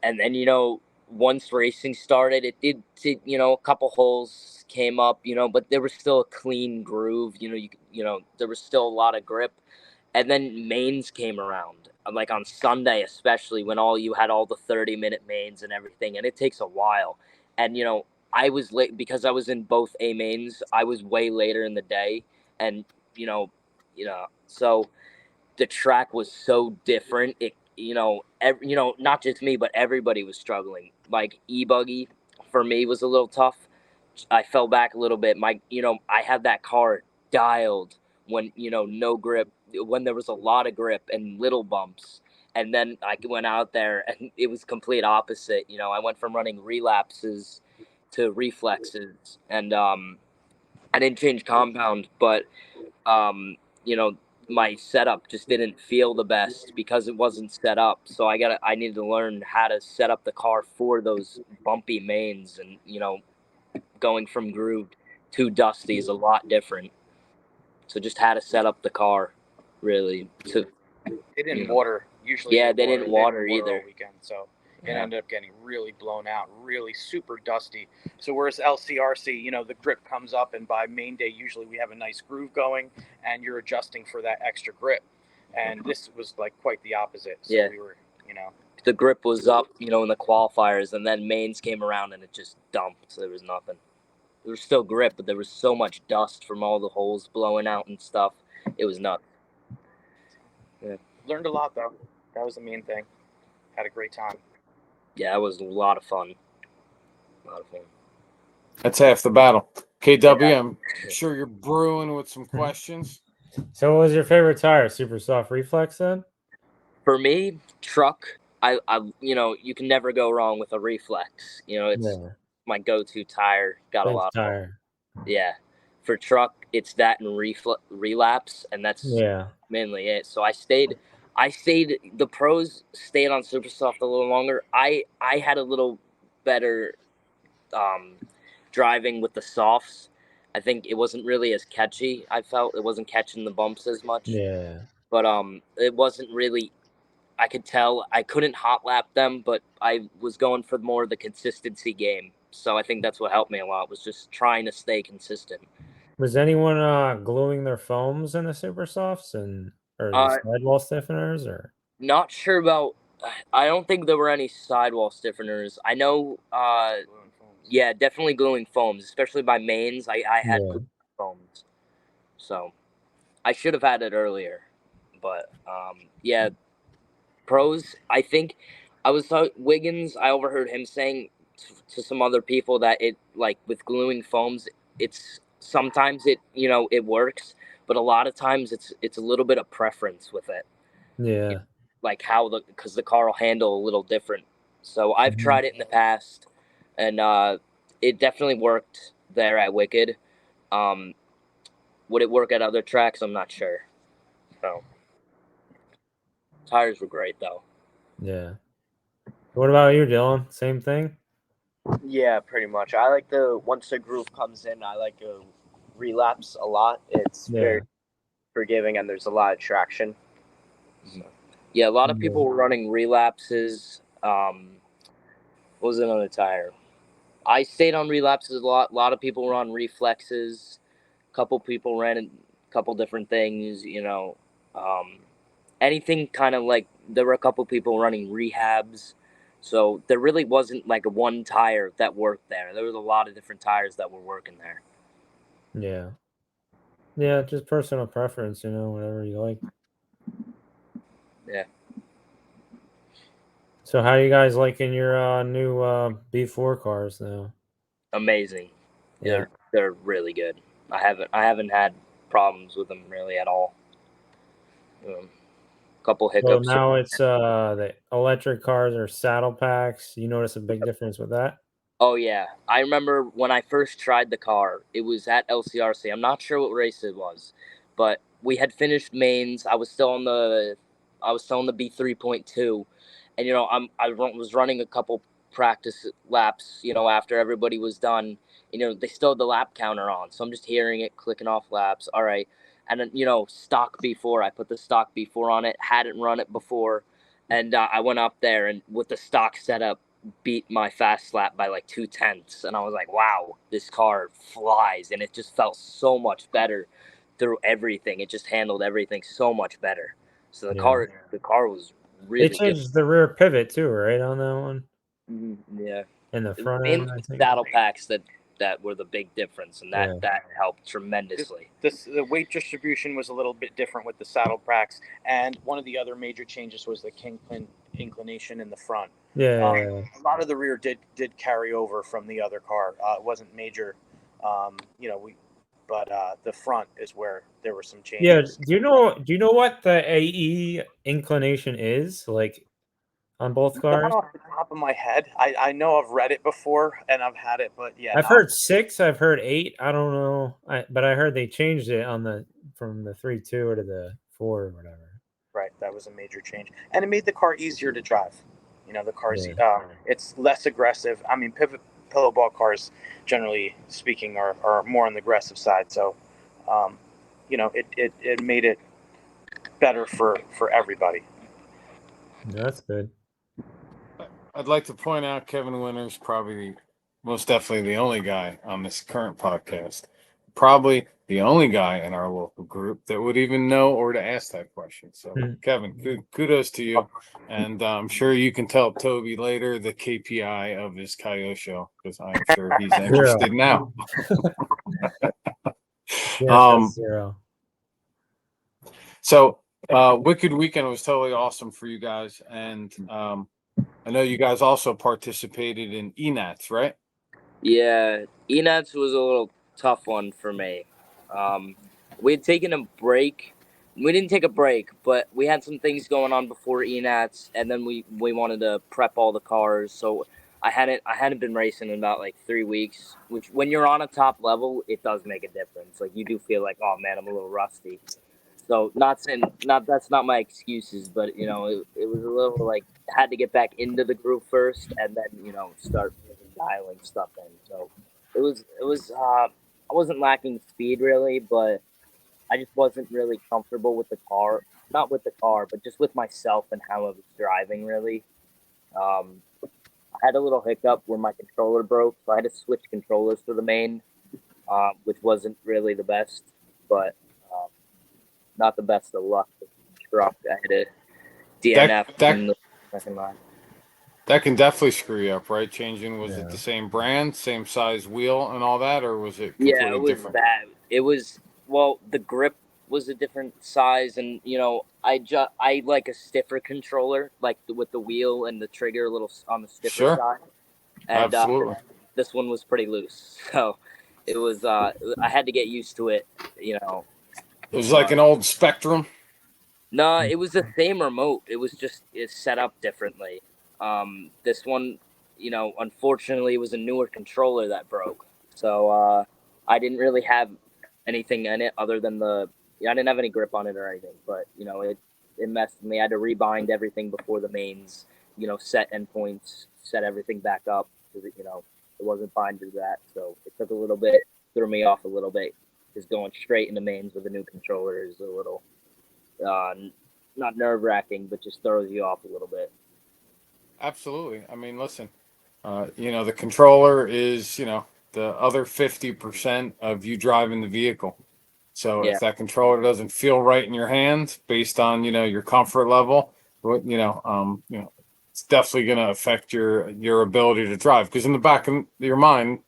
and then you know, once racing started, you know, a couple holes came up, you know, but there was still a clean groove. You know, you know, there was still a lot of grip, and then mains came around, like on Sunday especially, when you had all the 30-minute mains and everything, and it takes a while. And you know, I was late because I was in both A mains. I was way later in the day, and you know, so the track was so different. It, you know, you know, not just me, but everybody was struggling. Like e-buggy for me was a little tough. I fell back a little bit. You know, I had that car dialed when, you know, no grip, when there was a lot of grip and little bumps. And then I went out there and it was complete opposite. You know, I went from running relapses to reflexes, and I didn't change compound, but you know, my setup just didn't feel the best because it wasn't set up. So I needed to learn how to set up the car for those bumpy mains, and you know, going from grooved to dusty is a lot different. So just how to set up the car, really. To They didn't water. Usually, yeah, they didn't water either. all weekend, so it ended up getting really blown out, really super dusty. So whereas LCRC, you know, the grip comes up, and by main day, usually we have a nice groove going, and you're adjusting for that extra grip. And this was like quite the opposite. So Yeah. we were, you know, The grip was up, you know, in the qualifiers, and then mains came around and it just dumped. So there was nothing. There was still grip, but there was so much dust from all the holes blowing out and stuff. It was nuts. Yeah. learned a lot though. That was the main thing. Had a great time. Yeah, it was a lot of fun. A lot of fun. That's half the battle. KW, I'm sure you're brewing with some questions. So, what was your favorite tire? Super soft reflex then? For me, truck, you can never go wrong with a reflex. It's Yeah. my go-to tire. Got a Best lot of them. tire. Yeah. For truck, it's that and relapse, and that's Yeah. mainly it. So I stayed. The pros stayed on super soft a little longer. I had a little better um, driving with the softs. I think it wasn't really as catchy. I felt it wasn't catching the bumps as much, Yeah. but it wasn't really. I could tell I couldn't hot lap them, but I was going for more of the consistency game. So I think that's what helped me a lot, was just trying to stay consistent. Was anyone gluing their foams in the super softs or the Uh, sidewall stiffeners or? Not sure about. I don't think there were any sidewall stiffeners. I know. Yeah, definitely gluing foams, especially by mains. I had Yeah. gluing foams, so I should have had it earlier. But yeah, pros. I think I was Wiggins. I overheard him saying to some other people that it, like, with gluing foams, it's sometimes it works, but a lot of times it's a little bit of preference with it. Yeah. Like how because the car will handle a little different. So I've Mhm. tried it in the past, and it definitely worked there at Wicked. Um, would it work at other tracks? I'm not sure. So tires were great though. Yeah. What about you, Dylan? Same thing? Yeah, pretty much. I like once the groove comes in, I like to relapse a lot. It's Yeah. very forgiving and there's a lot of traction. So. Yeah, a lot of Yeah. people were running relapses. What was another tire? I stayed on relapses a lot. A lot of people were on reflexes. A couple people ran a couple different things. Um, anything kind of like, there were a couple people running rehabs. So there really wasn't like a one tire that worked there. There was a lot of different tires that were working there. Yeah. Yeah, just personal preference, whatever you like. Yeah. So how you guys liking your new B4 cars now? Amazing. Yeah. They're really good. I haven't had problems with them really at all. Couple So hiccups. now it's the electric cars are saddle packs. You notice a big difference with that? Oh yeah, I remember when I first tried the car. It was at LCRC. I'm not sure what race it was, but we had finished mains. I was still on the B3.2, and was running a couple practice laps. After everybody was done, they still had the lap counter on, so I'm just hearing it clicking off laps. All right, and then stock B4. I put the stock B4 on it. Hadn't run it before, and I went up there and with the stock setup, beat my fast lap by like 2/10, and I was like, wow, this car flies. And it just felt so much better through everything. It just handled everything so much better. So the Yeah. car was They really good. changed the rear pivot too, right, on that one? Yeah, And the front mainly end, I the think. saddle packs that were the big difference, and that Yeah. that helped tremendously. The weight distribution was a little bit different with the saddle packs, and one of the other major changes was the kingpin inclination in the front. Yeah. A lot of the rear did carry over from the other car. It wasn't major, but the front is where there were some Yeah. changes. Do you know what the AE inclination is like on both cars? Not off the top of my head. I know I've read it before and I've had it, but yeah, I've heard 6, I've heard 8. I don't know. But I heard they changed it from the 3.2 to the 4 or whatever. right, that was a major change, and it made the car easier to drive. The car's Yeah. it's less aggressive. I mean, pillow ball cars, generally speaking, are more on the aggressive side. So, it made it better for everybody. That's good. I'd like to point out Kevin Winter's probably most definitely the only guy on this current podcast, probably the only guy in our local group that would even know or to ask that question. So, Kevin, kudos to you. And I'm sure you can tell Toby later the KPI of his Coyote show, because I'm sure he's interested now. Yeah, 0. So, Wicked Weekend was totally awesome for you guys. And I know you guys also participated in ENATS, right? Yeah, ENATS was a little tough one for me. We had taken a break We didn't take a break, but we had some things going on before ENATS, and then we wanted to prep all the cars. So I hadn't been racing in about like 3 weeks. Which when you're on a top level, it does make a difference. Like you do feel like, oh man, I'm a little rusty. So not saying that's not my excuses, but it was a little like had to get back into the groove first, and then start really dialing stuff in. So it was I wasn't lacking speed really, but I just wasn't really comfortable with the car. Not with the car, but just with myself and how I was driving, really. I had a little hiccup where my controller broke, so I had to switch controllers for the main, which wasn't really the best, but not the best of luck with the truck. I had to DNF in the second line. That can definitely screw you up, right? Changing, was it Yeah. the same brand, same size wheel and all that, or was it Yeah, completely it was different? bad. It was, well, the grip was a different size, and I like a stiffer controller, like with the wheel and the trigger a little on the stiffer Sure, side, and absolutely. this one was pretty loose, so it was. I had to get used to it, It was like an old Spectrum. No, it was the same remote. It was just it's set up differently. This one, unfortunately, it was a newer controller that broke. So I didn't really have anything in it other than I didn't have any grip on it or anything. But it messed with me. I had to rebind everything before the mains. Set endpoints, set everything back up because it wasn't binded to that. So it took a little bit, threw me off a little bit. Just going straight into mains with a new controller is a little. Not nerve-wracking, but just throws you off a little bit. Absolutely. I mean, listen, the controller is, the other 50% of you driving the vehicle. So Yeah. if that controller doesn't feel right in your hands based on, your comfort level, it's definitely going to affect your ability to drive. Because in the back of your mind,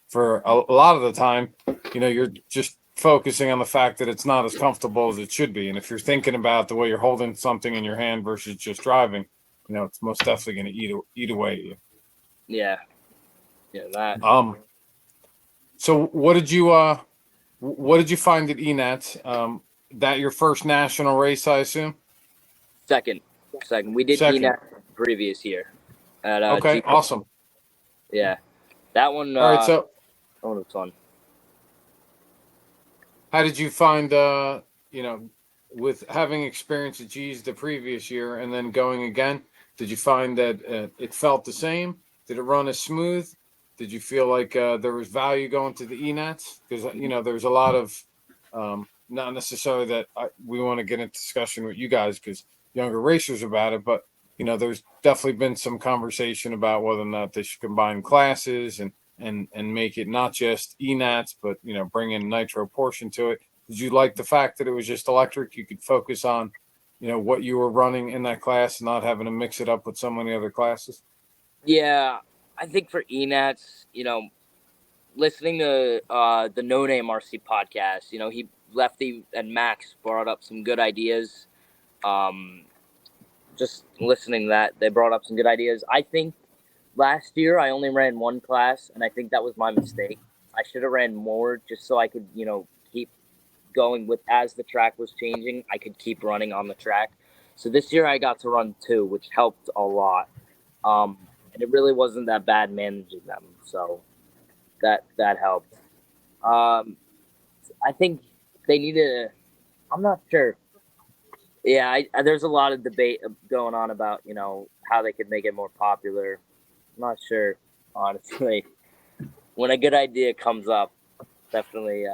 for a lot of the time, you're just focusing on the fact that it's not as comfortable as it should be. And if you're thinking about the way you're holding something in your hand versus just driving, it's most definitely going to eat away at you. Yeah. Yeah, that. So what did you find at ENATS? That your first national race, I assume? Second. We did Second. ENAC previous year at Okay, awesome. Yeah. That one All right, so that one was fun. how did you find with having experience at G's the previous year and then going again, did you find that it felt the same? Did it run as smooth? Did you feel like there was value going to the ENATs? Because there's a lot of not necessarily that we want to get into discussion with you guys because younger racers about it, but there's definitely been some conversation about whether or not they should combine classes and make it not just ENATs, but bring in nitro portion to it. Did you like the fact that it was just electric? You could focus on, what you were running in that class, and not having to mix it up with so many other classes. Yeah, I think for ENATs, listening to the No Name RC podcast, he Lefty and Max brought up some good ideas. Just listening to that, they brought up some good ideas. I think last year I only ran one class, and I think that was my mistake. I should have ran more just so I could, keep going with as the track was changing. I could keep running on the track. So this year I got to run two, which helped a lot. And it really wasn't that bad managing them, so that helped. I think they need to. I'm not sure. Yeah, there's a lot of debate going on about how they could make it more popular. I'm not sure, honestly. When a good idea comes up, definitely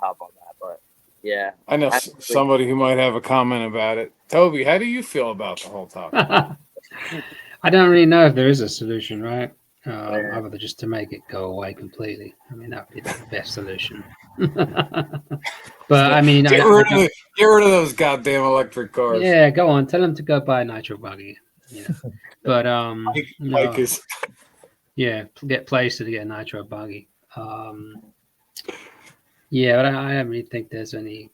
help on that. But yeah, I know somebody who might have a comment about it. Toby, how do you feel about the whole topic? I don't really know if there is a solution, right? Other than just to make it go away completely. I mean, that would be the best solution. But I mean, get rid of those goddamn electric cars. Yeah, go on. Tell them to go buy a nitro buggy. Yeah, but Mike is. Yeah, get places to get a nitro buggy. Yeah, but I don't really think there's any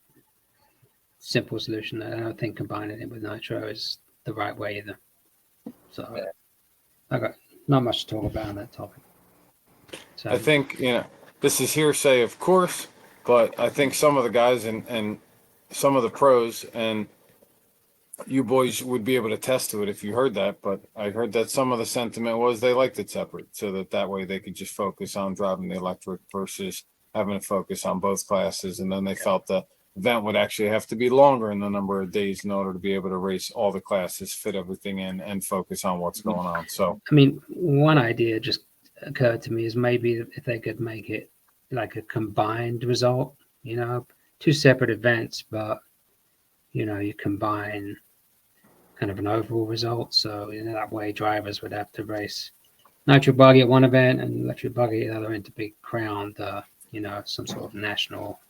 simple solution. I don't think combining it with nitro is the right way either. So I got not much to talk about on that topic. So I think this is hearsay, of course, but I think some of the guys and some of the pros, and you boys would be able to attest to it if you heard that. But I heard that some of the sentiment was they liked it separate, so that way they could just focus on driving the electric versus having to focus on both classes. And then they felt the event would actually have to be longer in the number of days in order to be able to race all the classes, fit everything in, and focus on what's going on. So, I mean, one idea just occurred to me is maybe if they could make it like a combined result, you know, two separate events, but you know, you combine kind of an overall result. So in that way, drivers would have to race nitro buggy at one event and electric buggy at the other end to be crowned, you know, some sort of national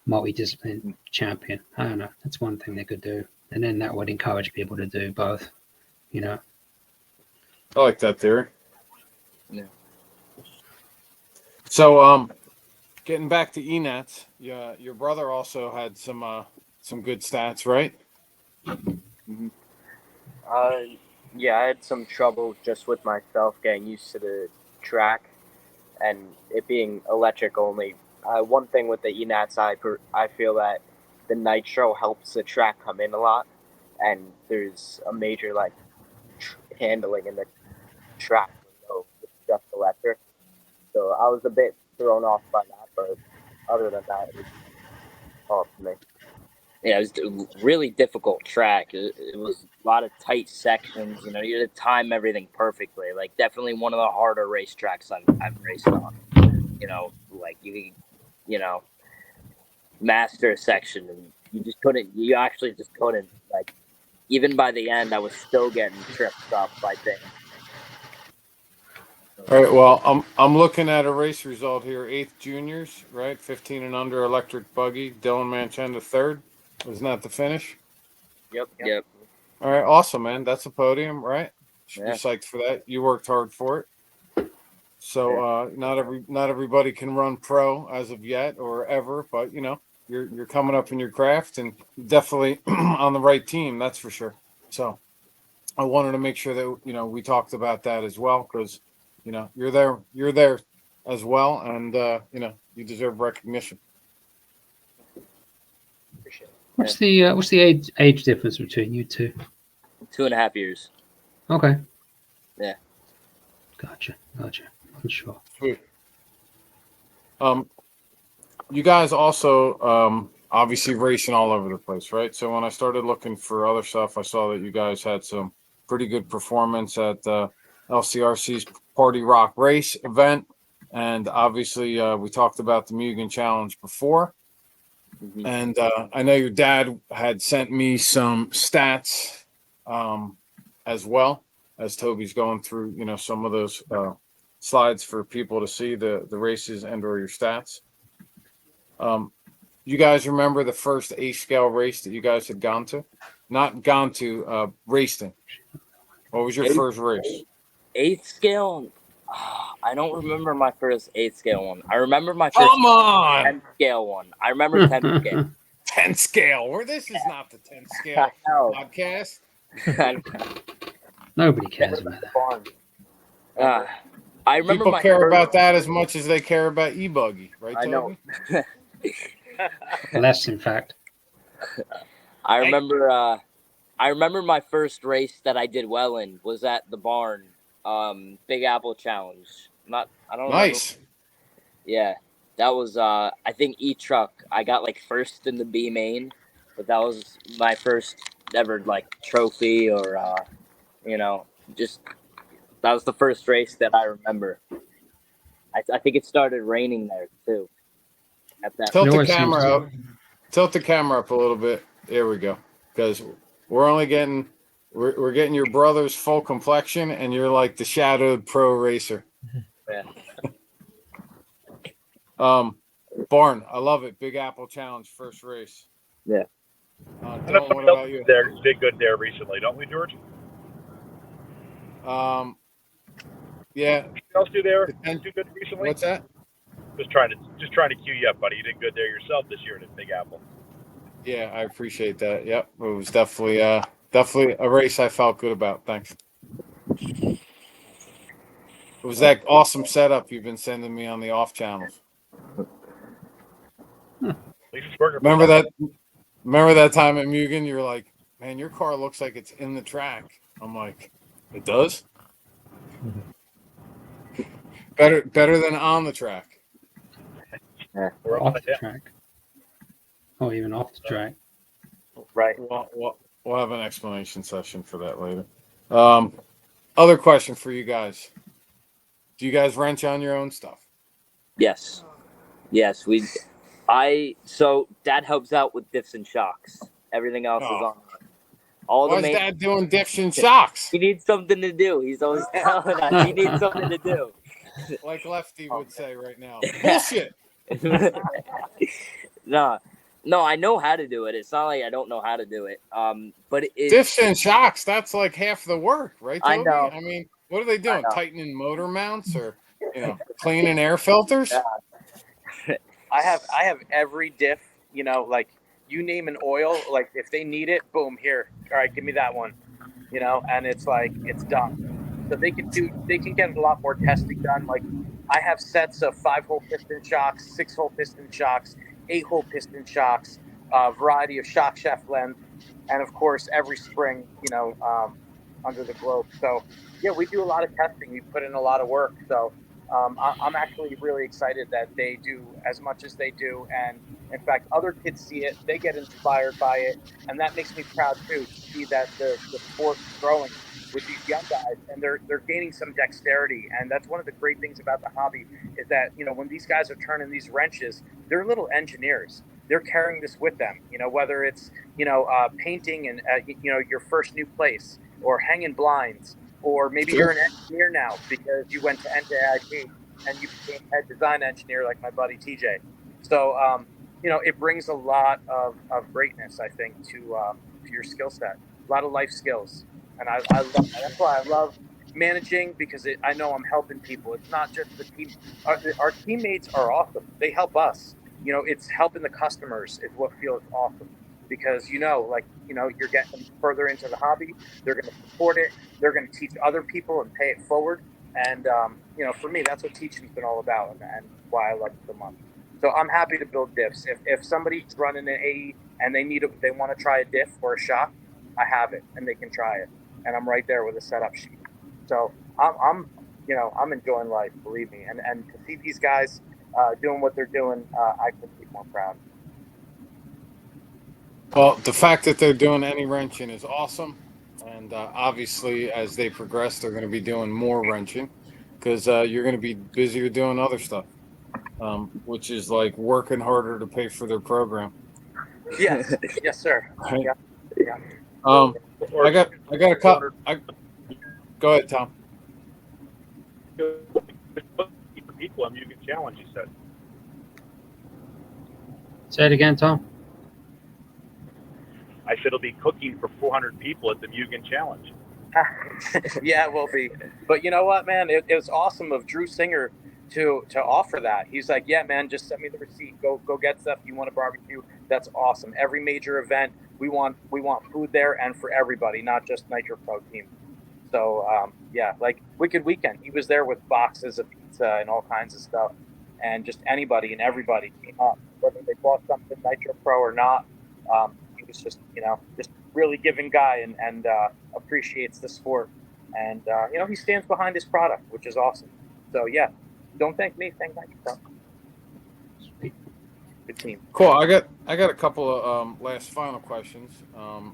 multi-discipline champion. I don't know. That's one thing they could do, and then that would encourage people to do both. You know. I like that theory. Yeah. So, getting back to ENATs, yeah, your brother also had some good stats, right? Mm-hmm. Yeah, I had some trouble just with myself getting used to the track and it being electric only. One thing with the ENATs, I feel that the nitro helps the track come in a lot, and there's a major like handling in the track window with just electric. So I was a bit thrown off by that, but other than that, it was all to me. Yeah, it was a really difficult track. It was a lot of tight sections. You know, you had to time everything perfectly. Like, definitely one of the harder racetracks I've raced on. You know, like you know, master a section, and you just couldn't. You actually just couldn't. Like, even by the end, I was still getting tripped up by things. All right. Well, I'm looking at a race result here. 8th juniors, right? 15 and under electric buggy. Dylan Manchanda third. Wasn't that the finish? Yep. All right. Awesome, man. That's a podium, right? Should Yeah. be psyched for that. You worked hard for it. So not everybody can run pro as of yet or ever, but you know you're coming up in your craft and definitely on the right team. That's for sure. So I wanted to make sure that you know we talked about that as well because you know you're there as well, and you know you deserve recognition. Appreciate it. What's the age difference between you two? 2.5 years. Okay. Yeah. Gotcha. I'm sure. Sweet. You guys also obviously racing all over the place, right? So when I started looking for other stuff, I saw that you guys had some pretty good performance at LCRC's Party Rock Race event, and obviously we talked about the Mugen Challenge before. Mm-hmm. And I know your dad had sent me some stats as well as Toby's going through, you know, some of those slides for people to see the races and or your stats. You guys remember the first A scale race that you guys had gone to? Not gone to, raced in. What was your first race? 8th scale. I don't remember my first 8th scale one. I remember my first Come on! 10th scale one. I remember 10th scale. 10 scale. Where this is not the 10 scale podcast. Nobody cares about that. I remember people care about that as much as they care about e-buggy, right, Toby? I know. Less, in fact. I remember my first race that I did well in was at the barn, Big Apple Challenge. I don't know. Nice. Yeah, that was I think E-Truck. I got like first in the B main, but that was my first ever like trophy or you know, just that was the first race that I remember. I think it started raining there too. At that. Tilt the camera up. Tilt the camera up a little bit. There we go. Because we're getting your brother's full complexion, and you're like the shadowed pro racer. Yeah. Barn, I love it. Big Apple Challenge, first race. Yeah. Dylan, what about you? Did good there recently, don't we, George? Yeah. What else do there? Do good recently? What's that? Just trying to cue you up, buddy. You did good there yourself this year at Big Apple. Yeah, I appreciate that. Yep, it was definitely a race I felt good about. Thanks. It was that awesome setup you've been sending me on the off channels. At least it's working. Remember that? Remember that time at Mugen? You're like, man, your car looks like it's in the track. I'm like, it does. Better than on the track. We're Off on the it. track. Or even off the track. Right. We'll have an explanation session for that later. Other question for you guys: do you guys wrench on your own stuff? Yes. Yes, so Dad helps out with diffs and shocks. Everything else is Oh. on all the Why's main. Dad doing diffs and shocks? He needs something to do. He's always telling us he needs something to do. Like Lefty would say right now. Bullshit. No, I know how to do it. It's not like I don't know how to do it. But Diffs and shocks, that's like half the work, right, I Toby? know. I mean, what are they doing? know. Tightening motor mounts or cleaning air filters? I have every diff, like you name an oil, like if they need it, boom, here. All right, give me that one. And it's like it's done. So they can get a lot more testing done. Like I have sets of 5-hole piston shocks, 6-hole piston shocks, 8-hole piston shocks, a variety of shock shaft length, and of course every spring, under the globe. So yeah, we do a lot of testing. We put in a lot of work. So I'm actually really excited that they do as much as they do, and in fact, other kids see it, they get inspired by it, and that makes me proud too to see that the sport is growing with these young guys, and they're gaining some dexterity, and that's one of the great things about the hobby is that when these guys are turning these wrenches, they're little engineers. They're carrying this with them, whether it's painting and your first new place, or hanging blinds, or maybe you're an engineer now because you went to NJIT and you became head design engineer like my buddy TJ. So it brings a lot of greatness, I think, to your skill set. A lot of life skills, and I love that. That's why I love managing, because I know I'm helping people. It's not just the team. Our teammates are awesome. They help us. It's helping the customers is what feels awesome, because you're getting further into the hobby. They're going to support it. They're going to teach other people and pay it forward. And for me, that's what teaching's been all about, and why I love it so much. So I'm happy to build diffs. If somebody's running an AE and they want to try a diff or a shock, I have it and they can try it, and I'm right there with a setup sheet. So I'm enjoying life, believe me, and to see these guys doing what they're doing, I couldn't be more proud. Well, the fact that they're doing any wrenching is awesome. And obviously, as they progress, they're going to be doing more wrenching because you're going to be busier doing other stuff, which is like working harder to pay for their program. Yes, yes, sir. Right? Yeah. I got a couple. Go ahead, Tom. People on Mugen Challenge, you said. Say it again, Tom. I said it'll be cooking for 400 people at the Mugen Challenge. Yeah, it will be. But you know what, man? It was awesome of Drew Singer to offer that. He's like, yeah, man, just send me the receipt. Go get stuff. You want to barbecue? That's awesome. Every major event, we want food there and for everybody, not just Nitro Pro team. So yeah, like Wicked Weekend, he was there with boxes of pizza and all kinds of stuff, and just anybody and everybody came up, whether they bought something Nitro Pro or not. He was just just really giving guy, and appreciates the sport, and he stands behind his product, which is awesome. So yeah, don't thank me, thank Nitro Pro. Good team. Cool. I got a couple of last final questions,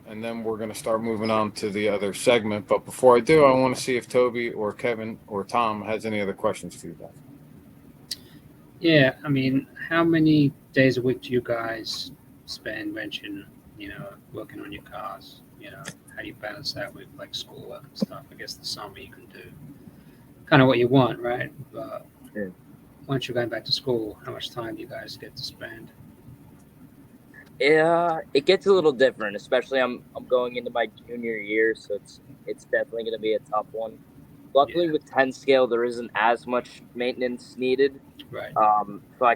and then we're going to start moving on to the other segment. But before I do, I want to see if Toby or Kevin or Tom has any other questions for you guys. Yeah, I mean, how many days a week do you guys spend wrenching, working on your cars? How do you balance that with like schoolwork and stuff? I guess the summer you can do kind of what you want, right? But once you're going back to school, how much time do you guys get to spend? Yeah, it gets a little different, especially I'm going into my junior year, so it's definitely going to be a tough one. Luckily, with 10 scale, there isn't as much maintenance needed. Right. So I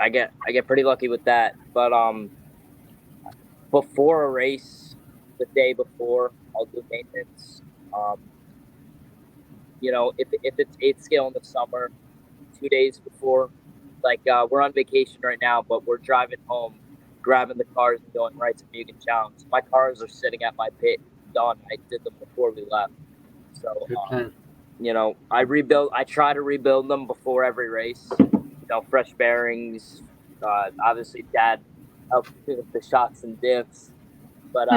get pretty lucky with that. But before a race, the day before, I'll do maintenance. If it's 8 scale in the summer, 2 days before, like we're on vacation right now, but we're driving home grabbing the cars and going right to Mugen Challenge. My cars are sitting at my pit done. I did them before we left. So, Good plan. you know, I try to rebuild them before every race. You know, fresh bearings. Obviously, Dad helped me with the shocks and diffs, but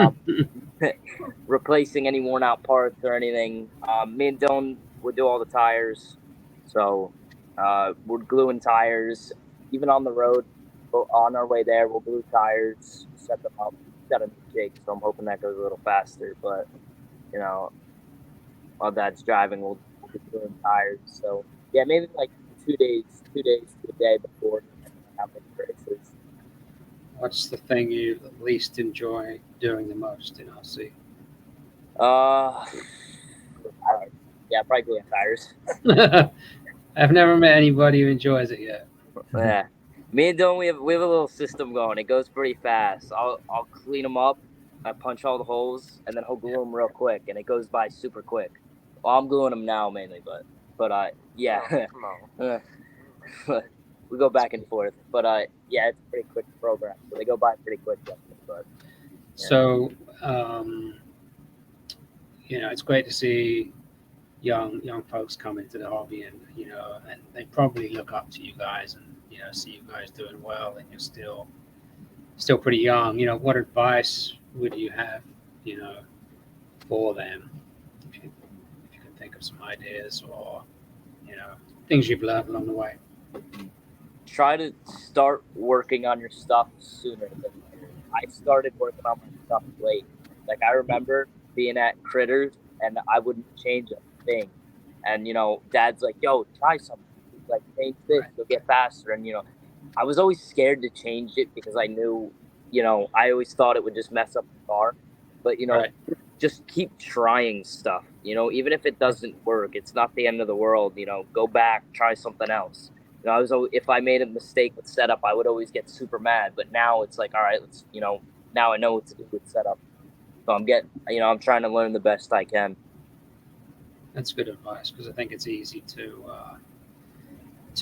replacing any worn out parts or anything. Me and Dylan would do all the tires, so we're gluing tires even on the road. On our way there, we'll glue tires, set them up. Got a new jig, so I'm hoping that goes a little faster. But you know, while Dad's driving, we'll be gluing tires. So yeah, maybe like 2 days to a day before, depending on how many races. What's the thing you least enjoy doing the most in RC? Yeah, probably gluing tires. I've never met anybody who enjoys it yet. Yeah, me and Dylan, we have a little system going. It goes pretty fast. I'll clean them up, I punch all the holes, and then he'll glue them real quick, and it goes by super quick. Well, I'm gluing them now mainly, but yeah, we go back and forth. But yeah, it's a pretty quick program, so they go by pretty quick. But yeah. So, you know, it's great to see young folks come into the hobby, and you know, and they probably look up to you guys, and you know, see you guys doing well, and you're still pretty young. You know, what advice would you have, you know, for them, if you can think of some ideas, or you know, things you've learned along the way? Try to start working on your stuff sooner than later. I started working on my stuff late. Like, I remember being at Critters, and I wouldn't change a thing. And, you know, Dad's like, yo, try something. Like, change this, you'll get faster. And, you know, I was always scared to change it because I knew, you know, I always thought it would just mess up the car. But, you know, just keep trying stuff. You know, even if it doesn't work, it's not the end of the world. You know, go back, try something else. You know, if I made a mistake with setup, I would always get super mad. But now it's like, all right, let's, you know, now I know what to do with setup. So I'm trying to learn the best I can. That's good advice, because I think it's easy to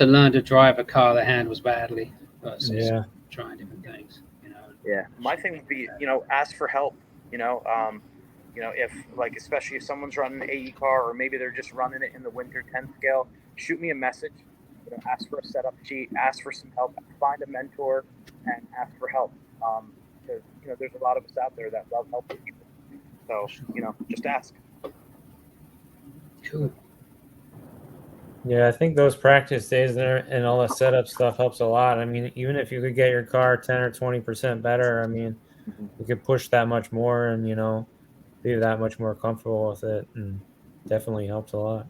learn to drive a car that handles badly versus trying different things. You know. Yeah. My thing would be, you know, ask for help. You know, if like, especially if someone's running an AE car, or maybe they're just running it in the winter 10 scale, shoot me a message. You know, ask for a setup sheet, ask for some help, find a mentor, and ask for help. Because you know, there's a lot of us out there that love helping people. So you know, just ask. Cool. Yeah, I think those practice days there and all the setup stuff helps a lot. I mean, even if you could get your car 10 or 20% better, I mean, you could push that much more, and you know, be that much more comfortable with it, and definitely helps a lot.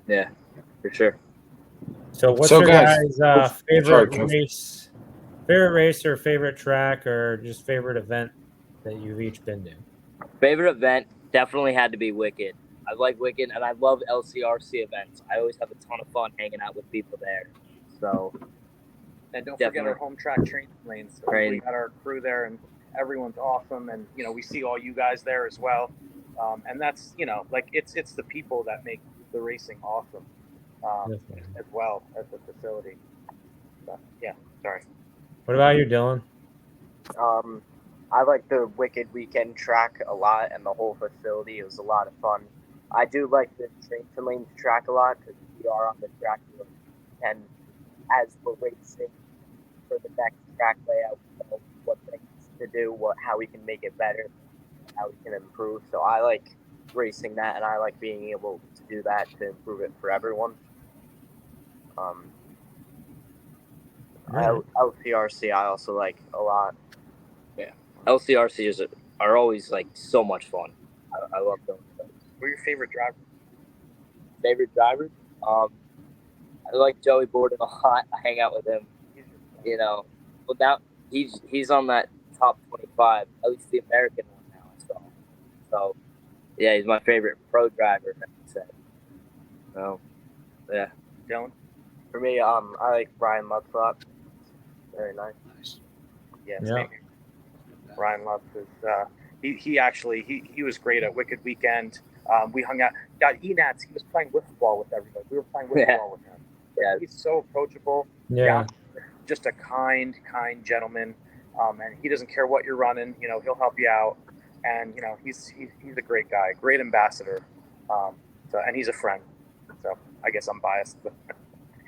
Yeah, for sure. So what's So, your guys, guys' favorite sorry, race or favorite track, or just favorite event that you've each been to? Favorite event definitely had to be Wicked. I like Wicked, and I love LCRC events. I always have a ton of fun hanging out with people there. So, and don't forget our home track training lanes. We got our crew there, and everyone's awesome. And you know, we see all you guys there as well. And that's, you know, like it's the people that make the racing awesome, as well as the facility. So, yeah, sorry. What about you, Dylan? I like the Wicked Weekend track a lot, and the whole facility. It was a lot of fun. I do like the train to lanes track a lot, because we are on the track, and as we're racing for the next track layout, we know what things to do, how we can make it better, how we can improve. So I like racing that, and I like being able to do that to improve it for everyone. LCRC I also like a lot. Yeah, LCRCs are always like so much fun. I love those. Who are your favorite drivers? Favorite drivers? I like Joey Borden a lot. I hang out with him. You know, but now he's on that top 25, at least the American one now. So yeah, he's my favorite pro driver. So yeah. Dylan? For me, I like Ryan Lutflop. Very nice. Yeah. Ryan Lutz is he actually was great at Wicked Weekend. We hung out. Got Enats. He was playing wiffle ball with everybody. We were playing wiffle ball with him. Yeah, he's so approachable. Yeah, just a kind gentleman. And he doesn't care what you're running. You know, he'll help you out, and you know, he's a great guy, great ambassador. And he's a friend. So I guess I'm biased, but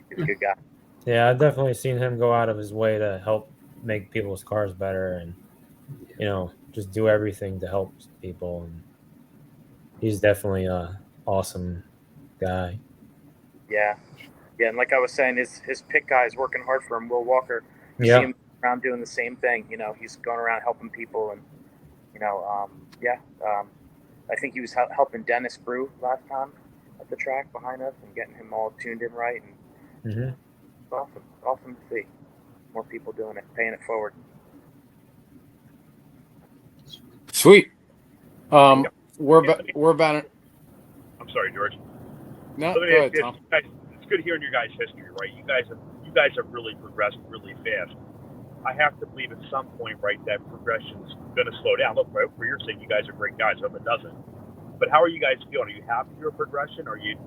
he's a good guy. Yeah, I've definitely seen him go out of his way to help make people's cars better and, you know, just do everything to help people. And he's definitely a awesome guy. Yeah, yeah, and like I was saying, his pit guy is working hard for him. Will Walker, you see Yeah. him around doing the same thing. You know, he's going around helping people, and you know, I think he was helping Dennis Brew last time at the track behind us and getting him all tuned in right. And Hmm. it's awesome to see more people doing it, paying it forward. Sweet. We're about it. I'm sorry, George. No, So go ahead, Tom. it's good hearing your guys' history, right? You guys have really progressed really fast. I have to believe at some point, right, that progression's going to slow down. Look, right, for your sake, you guys are great guys. I hope it doesn't. But how are you guys feeling? Are you happy with your progression? Do you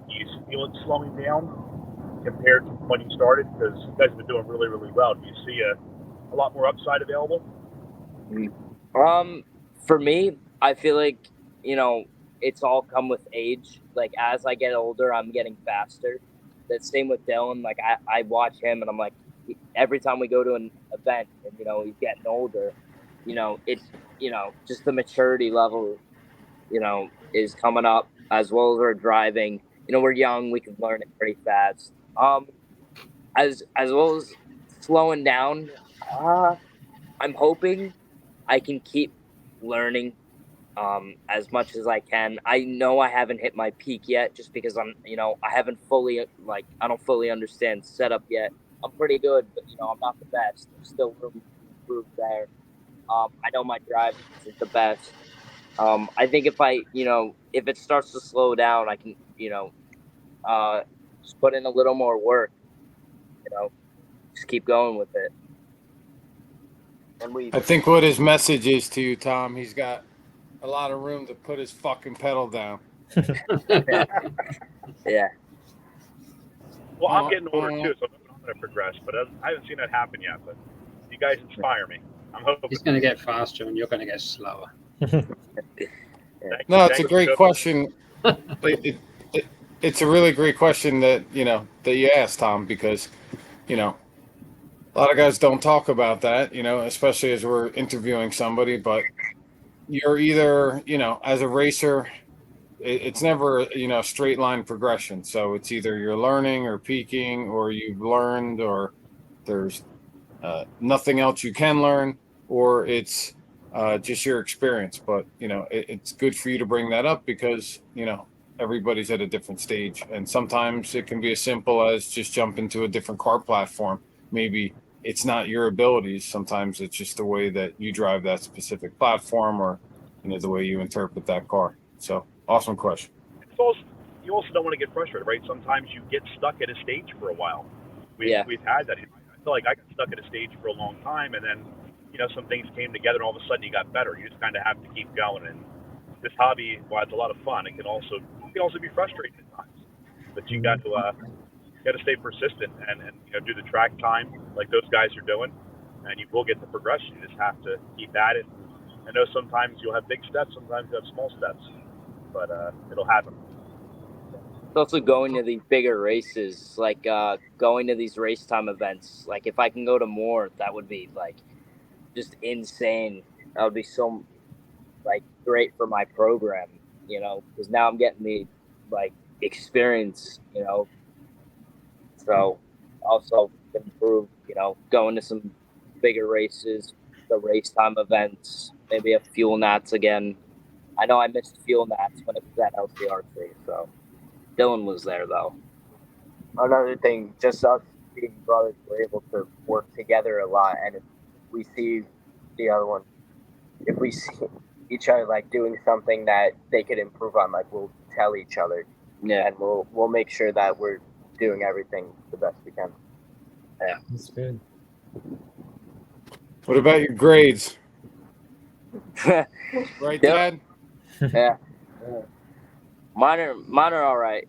feel it slowing down compared to when you started? Because you guys have been doing really, really well. Do you see a lot more upside available? For me, I feel like, you know, it's all come with age. Like, as I get older, I'm getting faster. The same with Dylan. Like, I watch him and I'm like, every time we go to an event and, you know, he's getting older, you know, it's, you know, just the maturity level, you know, is coming up, as well as our driving. You know, we're young, we can learn it pretty fast. As well as slowing down, I'm hoping I can keep learning as much as I can. I know I haven't hit my peak yet, just because you know, I haven't fully, like, I don't fully understand setup yet. I'm pretty good, but you know, I'm not the best. There's still room to improve there. I know my driving isn't the best. I think if it starts to slow down, I can, you know, just put in a little more work. You know, just keep going with it. And we I think what his message is to you, Tom, he's got a lot of room to put his fucking pedal down. Yeah. Well, I'm getting older too, so I'm going to progress. But I haven't seen that happen yet. But you guys inspire me. I'm hoping. He's going to get faster and you're going to get slower. No, it's a great question. It's a really great question that you asked, Tom, because you know a lot of guys don't talk about that, especially as we're interviewing somebody. But you're either, as a racer, it's never a straight line progression. So it's either you're learning or peaking, or you've learned, or there's nothing else you can learn, or it's just your experience. But it's good for you to bring that up because everybody's at a different stage, and sometimes it can be as simple as just jump into a different car platform. Maybe it's not your abilities. Sometimes it's just the way that you drive that specific platform, or the way you interpret that car. So awesome question. You also don't want to get frustrated, right? Sometimes you get stuck at a stage for a while. We've had that. I feel like I got stuck at a stage for a long time, and then some things came together, and all of a sudden you got better. You just kind of have to keep going. And this hobby, while it's a lot of fun, it can also be frustrating at times. But you got to stay persistent and do the track time like those guys are doing, and you will get the progression. You just have to keep at it. I know sometimes you'll have big steps, sometimes you have small steps, but it'll happen. It's also going to these bigger races, like going to these race time events. Like, if I can go to more, that would be like just insane. That would be so like great for my program, because now I'm getting the like experience, so also improve, going to some bigger races, the race time events, maybe a fuel nats again. I know I missed fuel nats when it was at LCRC, so Dylan was there though. Another thing, just us being brothers, we're able to work together a lot, and if we see the other one, if we see each other like doing something that they could improve on, like we'll tell each other, and we'll make sure that we're doing everything the best we can. Yeah, that's good. What about your grades? Right, Dad? Yeah. Mine are all right.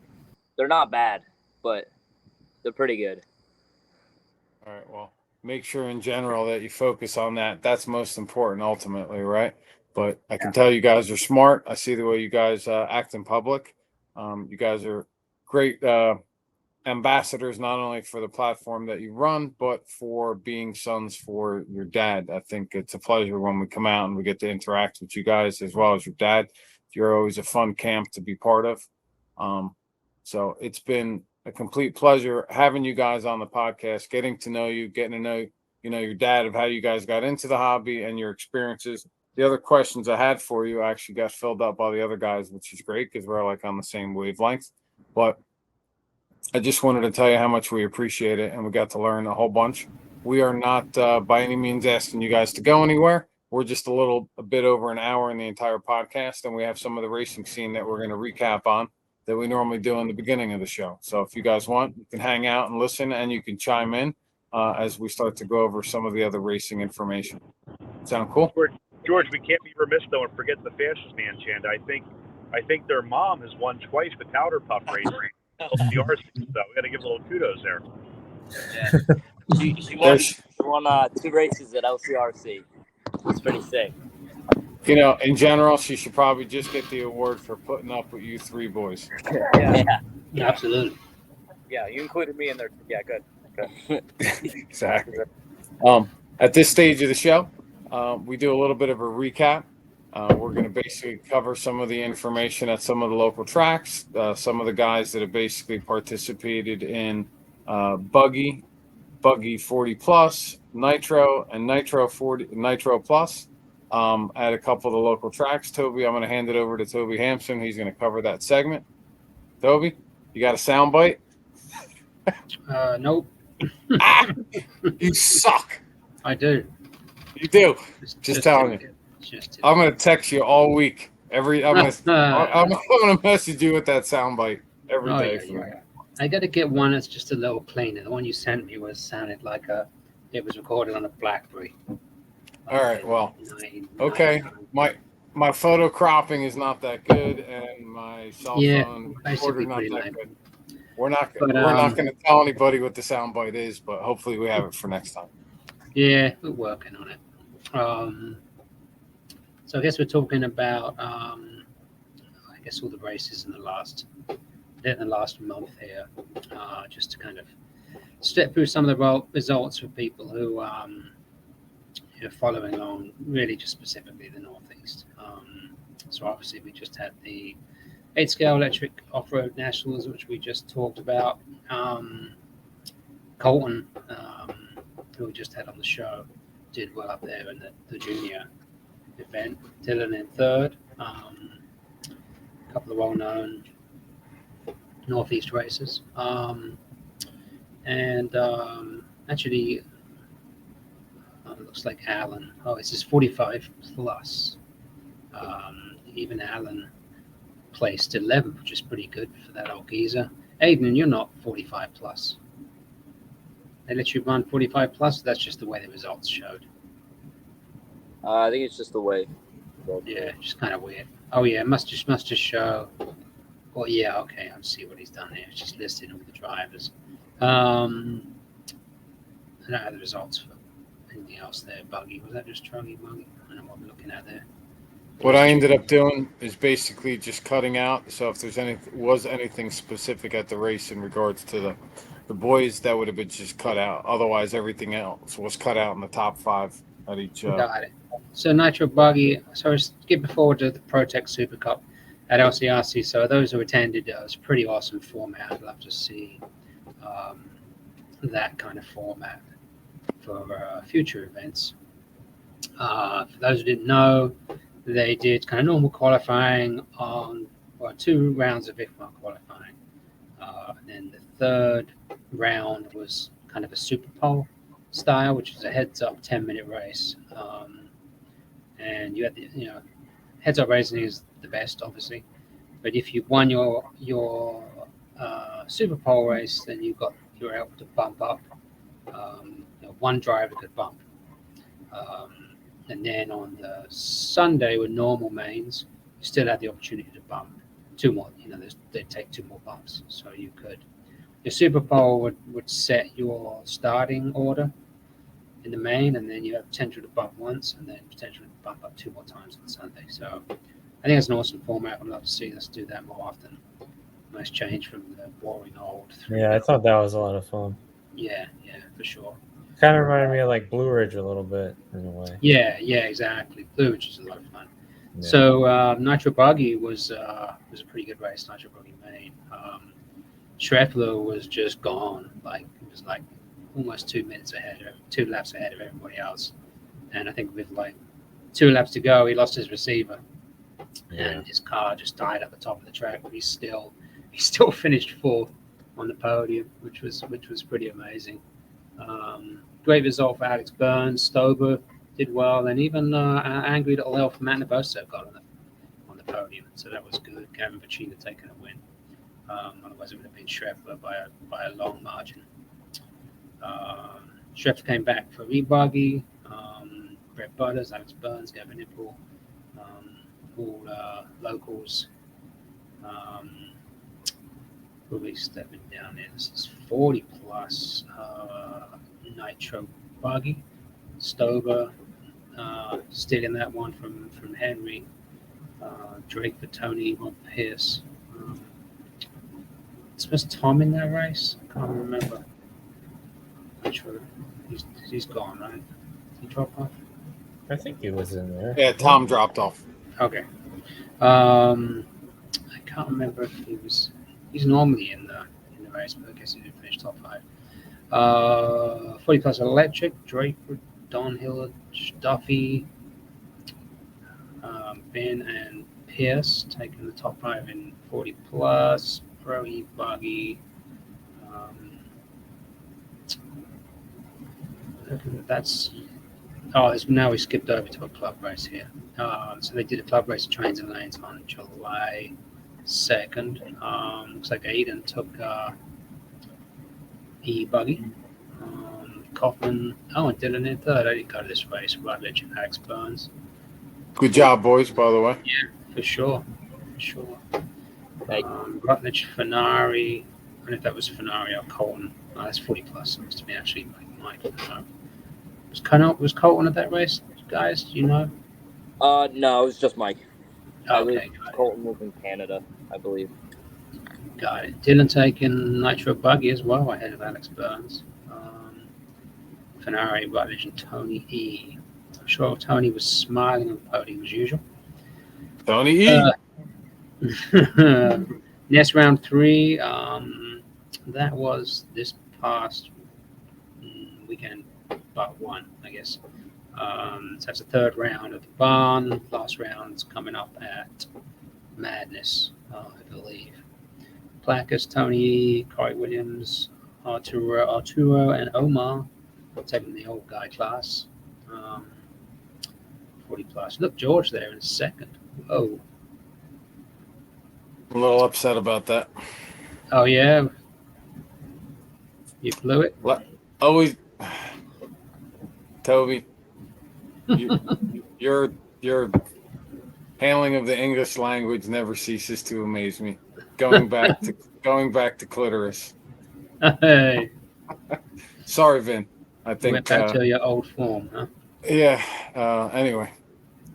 They're not bad, but they're pretty good. All right. Well, make sure in general that you focus on that. That's most important ultimately, right? But I can tell you guys are smart. I see the way you guys act in public. You guys are great ambassadors, not only for the platform that you run, but for being sons for your dad. I think it's a pleasure when we come out and we get to interact with you guys as well as your dad. You're always a fun camp to be part of. So it's been a complete pleasure having you guys on the podcast, getting to know you, getting to know, your dad, of how you guys got into the hobby and your experiences. The other questions I had for you actually got filled up by the other guys, which is great because we're like on the same wavelength. But I just wanted to tell you how much we appreciate it, and we got to learn a whole bunch. We are not by any means asking you guys to go anywhere. We're just a bit over an hour in the entire podcast, and we have some of the racing scene that we're going to recap on that we normally do in the beginning of the show. So if you guys want, you can hang out and listen, and you can chime in as we start to go over some of the other racing information. Sound cool? George, we can't be remiss though and forget the fastest man, Chanda. I think their mom has won twice the powder puff race. LCRC, so we got to give a little kudos there. Yeah. She won 2 races at LCRC. It's pretty sick. In general, she should probably just get the award for putting up with you 3 boys. Yeah. Absolutely. Yeah, you included me in there. Yeah, good. Exactly. At this stage of the show, we do a little bit of a recap. We're going to basically cover some of the information at some of the local tracks, some of the guys that have basically participated in Buggy 40 plus, Nitro, and Nitro 40, Nitro plus at a couple of the local tracks. Toby, I'm going to hand it over to Toby Hampson. He's going to cover that segment. Toby, you got a sound bite? Nope. You suck. I do. You do. Just telling you. I'm gonna text you all week. I'm gonna message you with that soundbite every day. Yeah. I got to get one that's just a little cleaner. The one you sent me sounded like it was recorded on a BlackBerry. All right. Well. Okay. My photo cropping is not that good, and my cell phone recorder not that good. We're not going to tell anybody what the soundbite is, but hopefully we have it for next time. Yeah, we're working on it. So I guess we're talking about all the races in the last month here, just to kind of step through some of the results for people who are following along, really just specifically the Northeast. So obviously we just had the 8-scale electric off-road nationals, which we just talked about. Colton, who we just had on the show, did well up there in the junior event. Dylan in 3rd. A couple of well-known Northeast races. Actually, it looks like Alan. Oh, it's just 45 plus. Even Alan placed 11th, which is pretty good for that old geezer. Aydan, you're not 45 plus. They let you run 45 plus. That's just the way the results showed. I think it's just the way. Yeah, just kind of weird. Oh yeah, must just show. Well, yeah, okay, I see what he's done here. It's just listed all the drivers. I don't have the results for anything else there. Buggy, was that just Buggy? I don't know what we're looking at there. What I ended up doing is basically just cutting out. So if there's anything specific at the race in regards to the boys, that would have been just cut out. Otherwise, everything else was cut out in the top 5 at each. Got it. So Nitro Buggy. So skipping forward to the Protec Super Cup at LCRC. So those who attended, it was a pretty awesome format. I'd love to see that kind of format for future events. For those who didn't know, they did kind of normal qualifying on 2 rounds of IFMA qualifying. And then the 3rd round was kind of a Super Pole style, which is a heads-up 10-minute race. And you had heads-up racing is the best, obviously. But if you won your Super Pole race, then you were able to bump up. One driver could bump. And then on the Sunday with normal mains, you still had the opportunity to bump 2 more. They'd take 2 more bumps. So you could. Your Super Pole would set your starting order. in the main, and then you have potential to bump once, and then potential to bump up 2 more times on Sunday. So I think it's an awesome format. I'd love to see us do that more often. Nice change from the boring old three. Yeah, I thought that was a lot of fun. Yeah, for sure. Kind of reminded me of like Blue Ridge a little bit in a way. Yeah, exactly. Blue, which is a lot of fun. Yeah. So Nitro Buggy was a pretty good race. Nitro Buggy Main. Scheffler was just gone. Like it was like almost 2 minutes ahead, or 2 laps ahead of everybody else. And I think with like 2 laps to go, he lost his receiver, and his car just died at the top of the track. But he still finished 4th on the podium, which was pretty amazing. Great result for Alex Burns. Stober did well, and even angry little elf Matt Naboso got on the podium, so that was good. Gavin Pacino taking a win. Otherwise, it would have been Scheffler by a long margin. Scheffler came back for rebuggy. Brett Butters, Alex Burns, Gavin Ipple, all locals. We'll be stepping down there. This is 40 plus Nitro Buggy. Stober stealing that one from Henry. Drake for Tony, Ron Pierce. Was Tom in that race? I can't remember. Not sure. He's gone, right? He dropped off? I think he was in there. Yeah, Tom dropped off. Okay. I can't remember if he was. He's normally in the race, but I guess he didn't finish top 5. 40 plus electric, Draper, Don Hill, Duffy, Ben and Pierce taking the top 5 in 40 plus. Pro E Buggy. That's now we skipped over to a club race here. So they did a club race of Trains and Lanes on July 2nd. Looks like Aydan took E Buggy. Kaufman, and Dylan in 3rd. I didn't go to this race. Rutledge and Alex Burns. Good job, boys, by the way. Yeah, for sure. Rutledge, Fenari. I don't know if that was Fenari or Colton. Oh, that's 40 plus. It must have been actually Mike. Was Colton at that race, guys? Do you know? No, it was just Mike. Okay. Colton was in Canada, I believe. Got it. Dylan taking Nitro Buggy as well, ahead of Alex Burns. Fenari, Rutledge, and Tony E. I'm sure Tony was smiling on the podium as usual. Tony E. Next round 3, that was this past weekend, but 1, I guess. So that's the 3rd round of the barn. Last round's coming up at Madness, I believe. Placas, Tony, Corey Williams, Arturo, and Omar taking the old guy class. 40 plus. Look, George there in 2nd. Whoa. I'm a little upset about that. Oh, yeah? You blew it? Always, Toby, your handling of the English language never ceases to amaze me. Going back to clitoris. Hey. Sorry, Vin. I think went back to your old form, huh? Yeah. Anyway,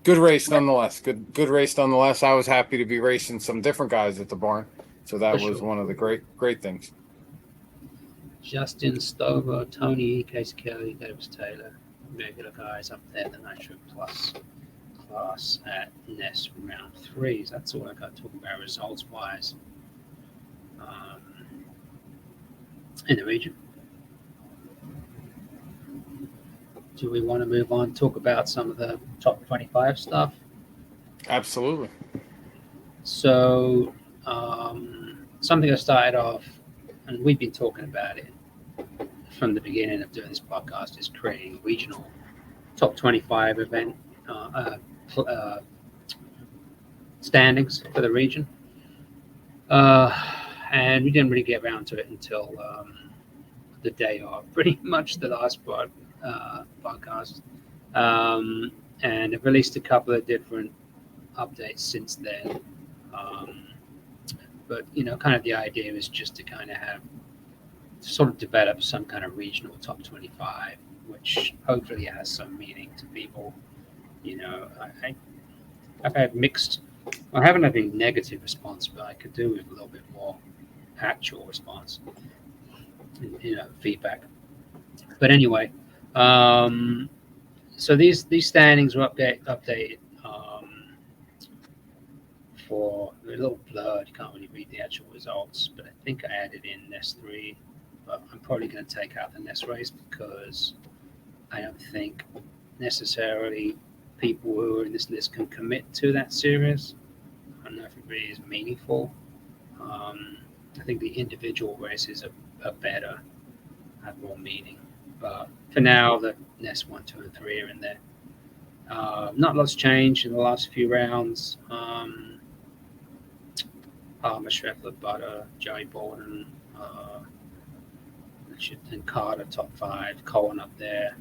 good race nonetheless. Good race nonetheless. I was happy to be racing some different guys at the barn, so that was one of the great things. Justin Stover, Tony, Casey Kelly, Davis Taylor, regular guys up there, the Nitro Plus class at Ness round 3. So that's all I got to talk about results wise in the region. Do we want to move on and talk about some of the top 25 stuff? Absolutely. So something I started off, and we've been talking about it from the beginning of doing this podcast, is creating a regional top 25 event standings for the region. And we didn't really get around to it until the day of pretty much the last podcast. And I've released a couple of different updates since then. But, kind of the idea is just to kind of have sort of develop some kind of regional top 25 which hopefully has some meaning to people. You know, I've had mixed. I haven't had any negative response, but I could do with a little bit more actual response, feedback. But anyway, um, so these standings were updated for a little blurred. You can't really read the actual results, but I think I added in Nest 3. But I'm probably going to take out the Nest race because I don't think necessarily people who are in this list can commit to that series. I don't know if it really is meaningful. I think the individual races are better, have more meaning. But for now, the Nest 1, 2, and 3 are in there. Not lots changed in the last few rounds. Palmer, Scheffler, Butter, Joey Borden, and Carter top 5, Cohen up there.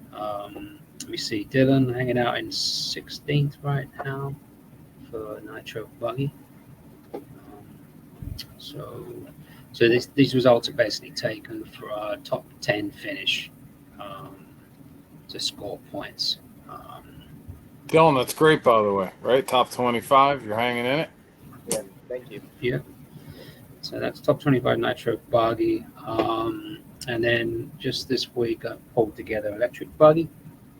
We see Dylan hanging out in 16th right now for Nitro Buggy. So these results are basically taken for our top 10 finish to score points. Dylan, that's great, by the way, right? Top 25, you're hanging in it. Yeah, thank you. Yeah. So that's top 25 Nitro Buggy. And then just this week I pulled together Electric Buggy.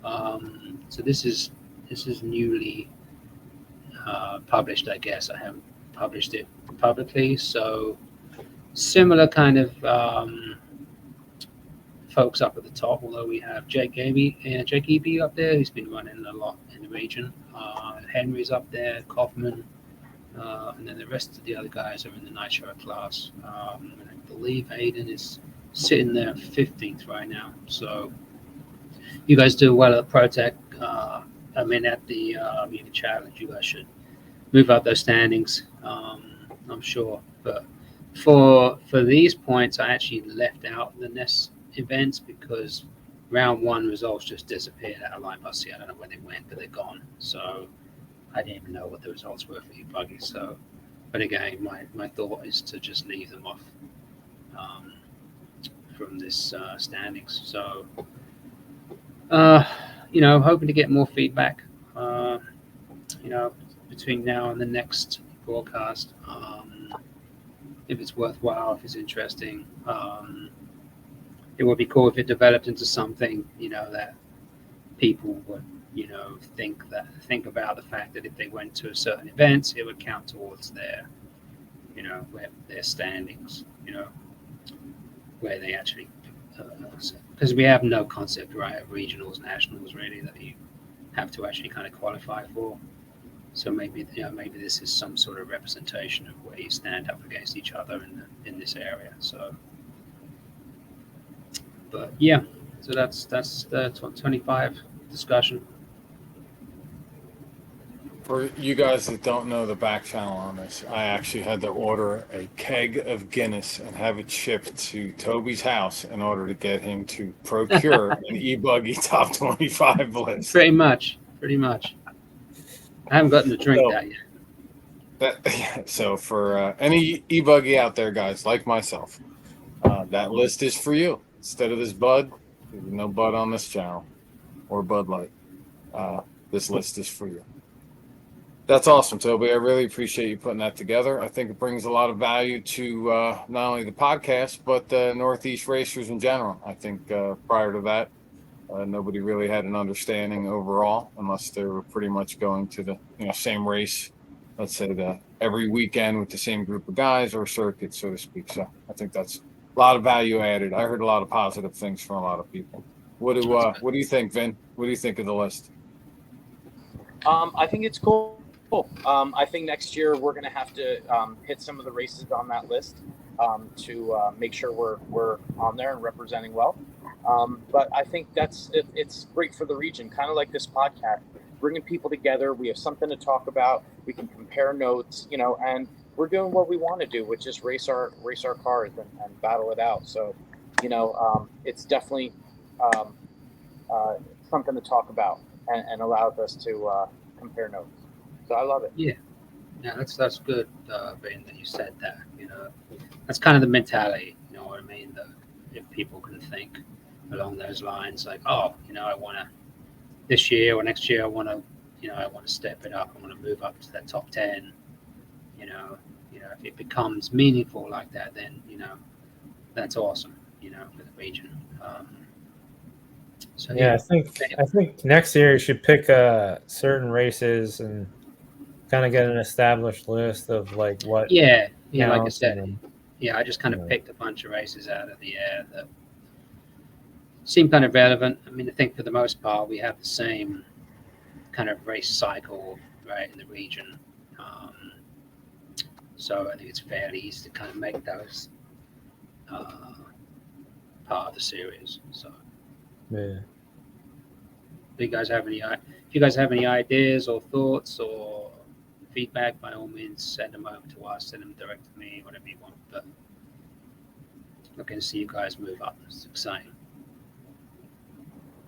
So this is newly published, I guess. I haven't published it publicly. So similar kind of folks up at the top, although we have Jake Eby up there, who's been running a lot in the region. Henry's up there, Kaufman, and then the rest of the other guys are in the Nitro class. And I believe Aydan is sitting there 15th right now. So you guys do well at ProTech. At the Munich Challenge, you guys should move up those standings, I'm sure. But for these points, I actually left out the Nest events because round 1 results just disappeared out of Line Bus. I don't know where they went, but they're gone. So I didn't even know what the results were for you buggies. So, but again, my thought is to just leave them off from this standings. So, hoping to get more feedback, between now and the next broadcast. If it's worthwhile, if it's interesting. It would be cool if it developed into something, that people would, think about the fact that if they went to a certain event, it would count towards their, their standings, where they actually, because we have no concept, right, of regionals, nationals, really, that you have to actually kind of qualify for. So maybe this is some sort of representation of where you stand up against each other in this area. So. But yeah, so that's the 25 discussion. For you guys that don't know the back channel on this, I actually had to order a keg of Guinness and have it shipped to Toby's house in order to get him to procure an e-buggy top 25 list. Pretty much. I haven't gotten to drink that yet. So for any e-buggy out there, guys, like myself, that list is for you. Instead of this Bud, there's no Bud on this channel or Bud Light. This list is for you. That's awesome, Toby. I really appreciate you putting that together. I think it brings a lot of value to not only the podcast, but the Northeast racers in general. I think prior to that, nobody really had an understanding overall, unless they were pretty much going to the same race, let's say every weekend with the same group of guys or circuit, so to speak. So I think that's a lot of value added. I heard a lot of positive things from a lot of people. What do you think, Vin? What do you think of the list? I think it's cool. I think next year we're going to have to hit some of the races on that list to make sure we're on there and representing well. But I think it's great for the region, kind of like this podcast, bringing people together. We have something to talk about. We can compare notes, and we're doing what we want to do, which is race our cars and battle it out. So, it's definitely something to talk about and allows us to compare notes. So I love it. Yeah, that's good, Ben, that you said that. That's kind of the mentality. You know what I mean? If people can think, along those lines. Like, oh, I want to this year or next year, I want to step it up. I want to move up to that top 10. If it becomes meaningful like that, then that's awesome. For the region. So Yeah, I think next year you should pick certain races and kind of get an established list of like what yeah, like I counts. said, And, I just kind of picked a bunch of races out of the air that seem kind of relevant. I mean, I think for the most part we have the same kind of race cycle right in the region. So I think it's fairly easy to kind of make those part of the series. So, yeah. if you guys have any ideas or thoughts or feedback, by all means, send them over to us, send them direct to me, whatever you want. But looking to see you guys move up. It's exciting.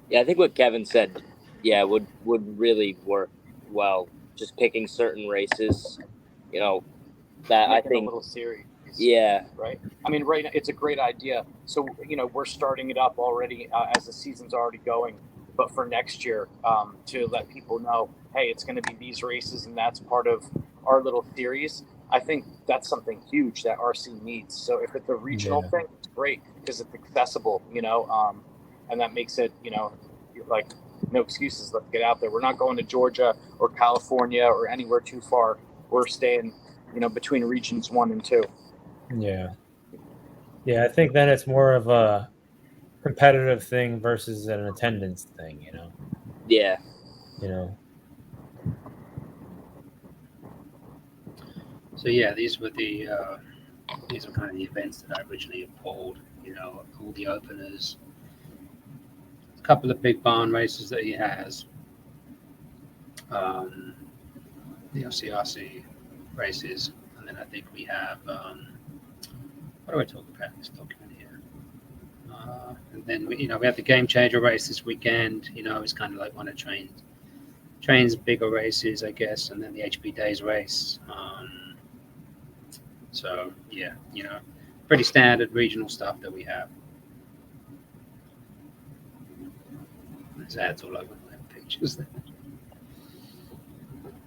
Yeah, I think what Kevin said, would really work well. Just picking certain races, that I Making a think. little series. Yeah, Right. I mean, right now it's a great idea. So we're starting it up already as the season's already going. But for next year, to let people know, hey, it's going to be these races, and that's part of our little series. I think that's something huge that RC needs. So if it's a regional Yeah. thing, it's great because it's accessible, and that makes it, like no excuses. Let's get out there. We're not going to Georgia or California or anywhere too far. We're staying, between regions 1 and 2. Yeah. Yeah, I think then it's more of a competitive thing versus an attendance thing, yeah. So yeah, these were kind of the events that I originally pulled. All the openers, a couple of big barn races that he has, the CRC races, and then I think we have. What do I talk about in this document here? And then we have the game changer race this weekend. It's kind of like one of trains bigger races, I guess, and then the HB Days race. So yeah, pretty standard regional stuff that we have. There's ads all over my pictures there.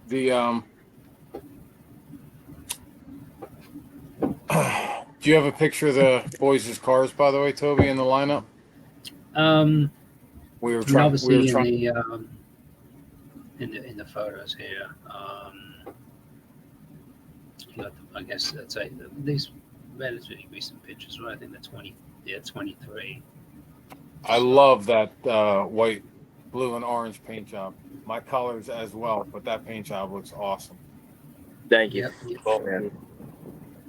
The do you have a picture of the boys' cars, by the way, Toby, in the lineup? We were trying. In the photos here. I guess that's these relatively recent pictures, right? I think they're 23. I love that white, blue, and orange paint job. My colors as well, but that paint job looks awesome. Thank you. Yep. Oh, man.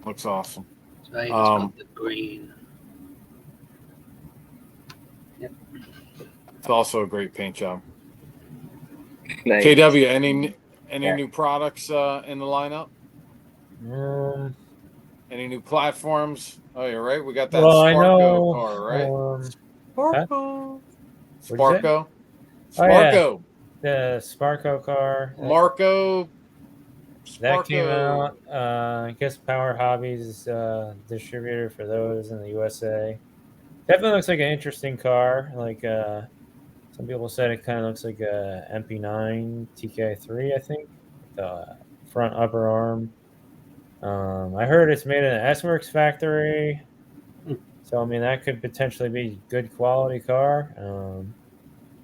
Looks awesome. So Aydan's got the green. Yep. It's also a great paint job. Nice. KW, any new products in the lineup? Any new platforms? Oh, you're right. We got that Sparko car, right? Sparko. Sparko. Sparko. The Sparko car. Marco. Sparko. That came out. I guess Power Hobbies is distributor for those in the USA. Definitely looks like an interesting car. Like some people said, it kind of looks like a MP9 TK3. I think the front upper arm. I heard it's made in an S-Works factory, so I mean that could potentially be good quality car.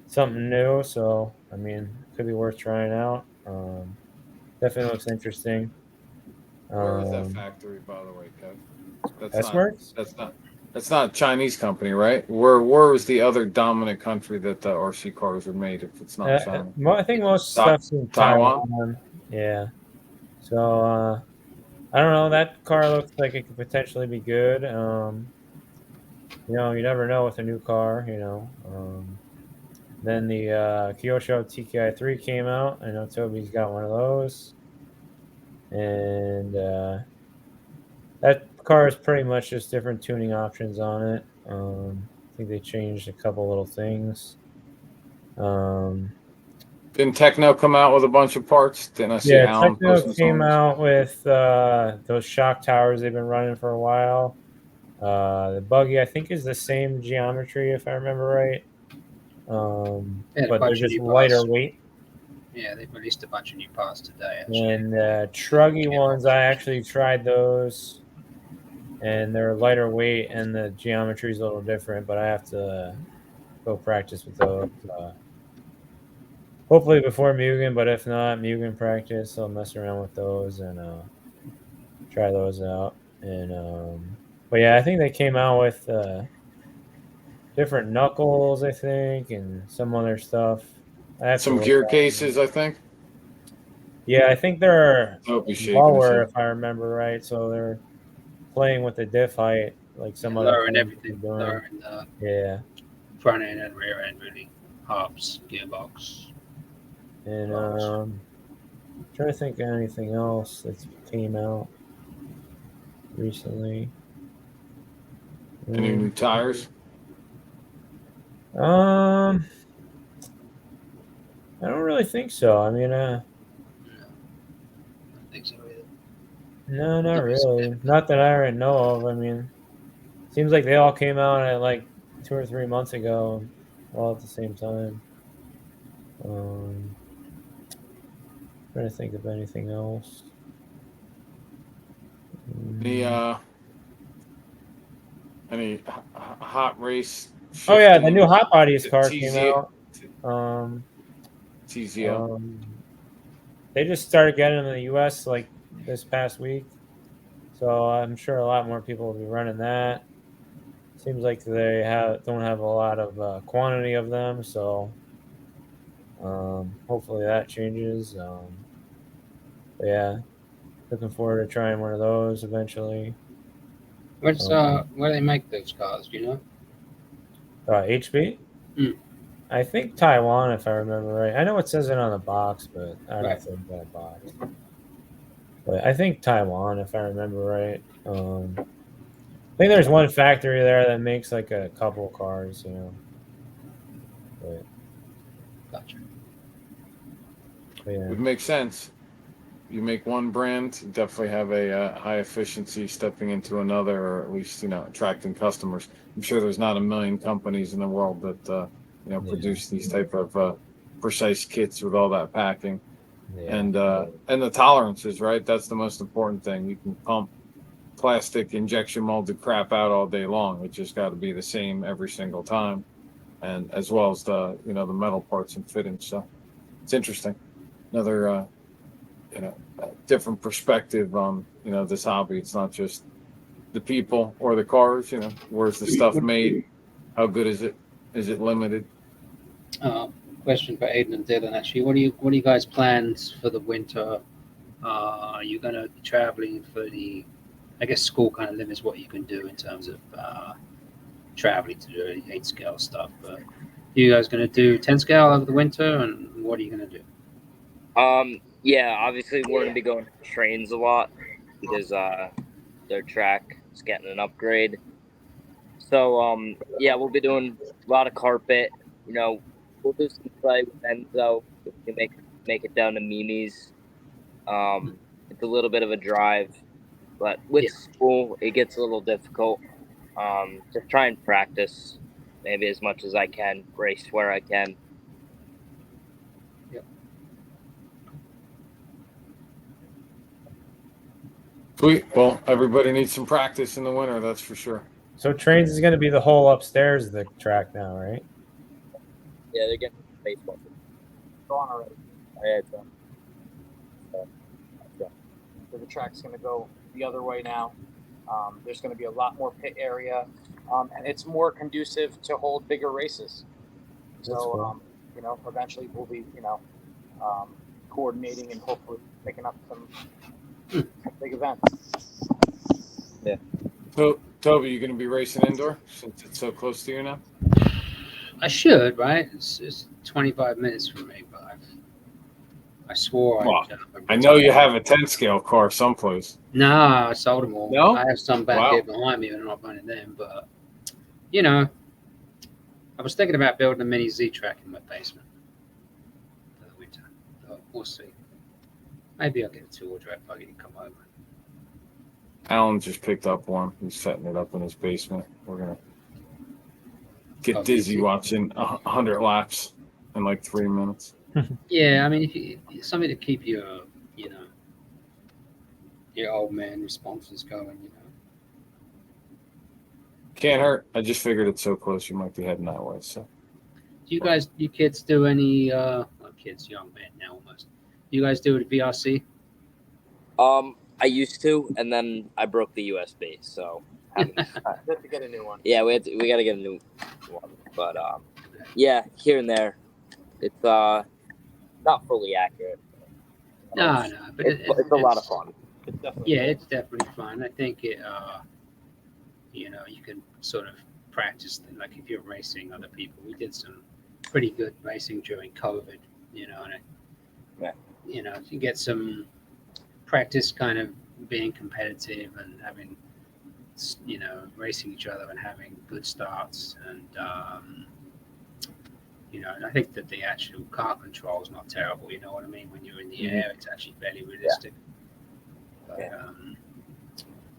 Something new, so I mean it could be worth trying out. Definitely looks interesting. Where is that factory, by the way, Kev? S-Works? That's not a Chinese company, right? Where is the other dominant country that the RC cars are made if it's not China? I think most stuff's in Taiwan. Yeah. So I don't know. That car looks like it could potentially be good. You never know with a new car. Then the Kyosho TKI3 came out. I know Toby's got one of those, and that car is pretty much just different tuning options on it. I think they changed a couple little things. Didn't Techno come out with a bunch of parts? Didn't I see Alan Techno came out with those shock towers they've been running for a while. The buggy, I think, is the same geometry if I remember right. Yeah, a But they're bunch of just new lighter parts. weight. Yeah, they've released a bunch of new parts today. Actually, And truggy ones, I actually tried those, and they're lighter weight, and the geometry is a little different. But I have to go practice with those. Hopefully before Mugen, but if not, Mugen practice. I'll mess around with those and try those out. And but yeah, I think they came out with different knuckles, I think, and some other stuff. I have to Some look gear at them. cases, I think. Yeah, I think they're I hope he's shaking his lower head. if I remember right. So they're playing with the diff height like some other lowering cars everything, are doing. lowering the Yeah. front end and rear end, really. Hubs, gearbox. And Close. trying to think of anything else that's came out recently. Any new Mm, tires? Um, I don't really think so. I mean, No, I don't think so either. no, not Nothing really. significant. Not that I already know of. I mean, seems like they all came out at like 2 or 3 months ago, all at the same time. Um, trying to think of anything else. Any Mm. uh any hot race Oh yeah, the new shifting Hot Bodies car came TZ out. Um, TZO? um, they just started getting them in the U.S. like this past week, so I'm sure a lot more people will be running that. Seems like they don't have a lot of quantity of them, so hopefully that changes. But yeah, looking forward to trying one of those eventually. Where's Um, where do they make those cars? Do you know? HB? Hmm. I think Taiwan, if I remember right. I know it says it on the box, but I'd Right. have to look at a box. But I think Taiwan, if I remember right. I think there's one factory there that makes like a couple cars, But, Gotcha. but yeah, Would make sense. You make one brand, you definitely have a high efficiency stepping into another, or at least attracting customers. I'm sure there's not a million companies in the world that yeah, produce these type of precise kits with all that packing yeah, and the tolerances. Right, that's the most important thing. You can pump plastic injection molded crap out all day long. It just got to be the same every single time, and as well as the metal parts and fittings. So it's interesting. Another different perspective on this hobby. It's not just the people or the cars. Where's the stuff made? How good is it? Is it limited? Uh, Question for Aiden and Dylan. Actually, what are you guys plans for the winter? Are you gonna be traveling for the? I guess school kind of limits what you can do in terms of traveling to do 8 scale stuff. But you guys gonna do 10 scale over the winter, and what are you gonna do? Yeah, obviously we're gonna be going to trains a lot because their track is getting an upgrade. So yeah, we'll be doing a lot of carpet. You know, we'll do some play with Enzo. We can make it down to Mimi's. It's a little bit of a drive, but with Yeah. school it gets a little difficult. Just try and practice maybe as much as I can, race where I can. Sweet. Well, everybody needs some practice in the winter. That's for sure. So trains is going to be the whole upstairs of the track now, right? Yeah, they're getting baseball. Gone already. I had some. So the track's going to go the other way now. There's going to be a lot more pit area, and it's more conducive to hold bigger races. That's So, cool. eventually we'll be, coordinating and hopefully picking up some big events. Yeah. So, Toby, you going to be racing indoor since it's so close to you now? I should, right? It's 25 minutes from me, but I swore Well, I'd I know you retire. have a 10 scale car someplace. Nah, I sold them all. No? I have some back Wow. here behind me, and I'm not running them. But you know, I was thinking about building a mini Z track in my basement for the winter. But we'll see. Maybe I'll get a 2-wheel drive buggy to come over. Alan just picked up one. He's setting it up in his basement. We're gonna get dizzy watching 100 laps in like 3 minutes. Yeah, I mean, if you, something to keep your, you know, your old man responses going, you know. Can't hurt. I just figured it's so close. You might be heading that way. So, Do you guys, you kids do any, well, kids, young man now almost. Do you guys do it VRC? I used to, and then I broke the USB, so haven't. Have to get a new one. Yeah, we got to get a new one, but yeah, here and there, it's not fully accurate. No, but it's a lot of fun. It's definitely Yeah, it's definitely fun. I think it, you know, you can sort of practice, like if you're racing other people. We did some pretty good racing during COVID, you know, and you know, you get some practice kind of being competitive and having, you know, racing each other and having good starts. And, you know, and I think that the actual car control is not terrible, you know what I mean? When you're in the air, it's actually fairly realistic. But,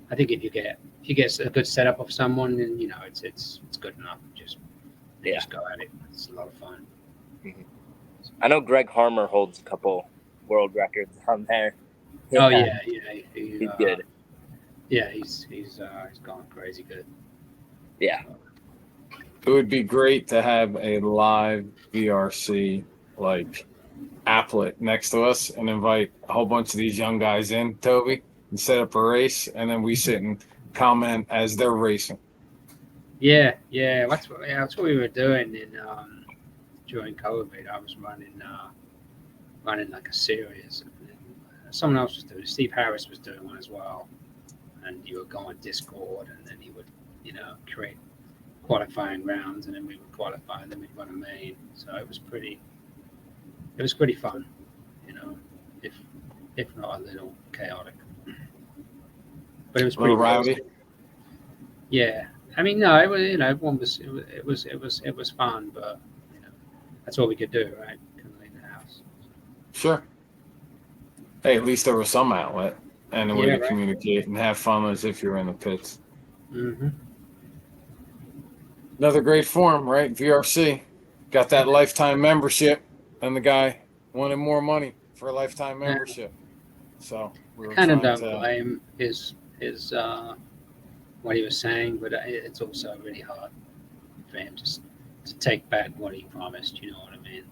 I think if you get a good setup of someone, then you know it's good enough. Just go at it. It's a lot of fun. I know Greg Harmer holds a couple world records on there. Oh yeah, he's good. Yeah, he's going crazy good. Yeah, it would be great to have a live VRC like applet next to us and invite a whole bunch of these young guys in, Toby, and set up a race, and then we sit and comment as they're racing. Yeah, that's what we were doing in during COVID. I was running like a series. Someone else was doing it. Steve Harris was doing one as well, and you would go on Discord, and then he would, you know, create qualifying rounds, and then we would qualify, and then we'd run a main. So it was pretty fun, you know, if not a little chaotic. But it was pretty rowdy. Yeah, I mean, no, it was, you know, everyone was it was fun, but you know, that's all we could do, right? Couldn't leave the house. Sure. Hey, at least there was some outlet and a way to communicate and have fun as if you're in the pits. Mm-hmm. Another great form, right? VRC got that lifetime membership, and the guy wanted more money for a lifetime membership. So we were kind of trying don't to blame his what he was saying, but it's also really hard for him to take back what he promised. You know what I mean?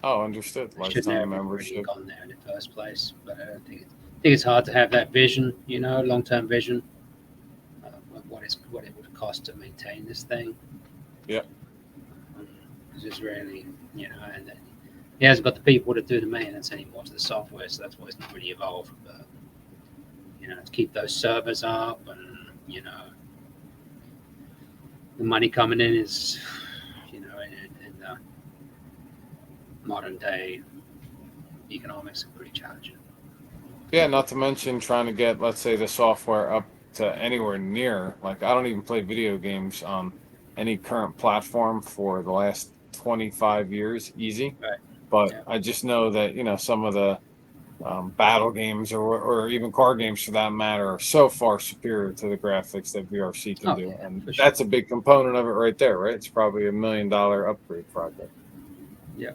Oh, understood. Lifetime membership. Gone there in the first place, but I don't think it's hard to have that vision. You know, long-term vision. What it would cost to maintain this thing. Yep. Because it's really, you know, and he hasn't got the people to do the maintenance anymore to the software, so that's why it's not really evolved. But you know, to keep those servers up, and you know, the money coming in is, you know, in the modern day economics are pretty challenging. Yeah, not to mention trying to get, let's say, the software up to anywhere near, like, I don't even play video games on any current platform for the last 25 years, easy. Right. But I just know that, you know, some of the battle games or even car games for that matter are so far superior to the graphics that VRC can do. And that's a big component of it right there, right? It's probably $1 million upgrade project. Yeah.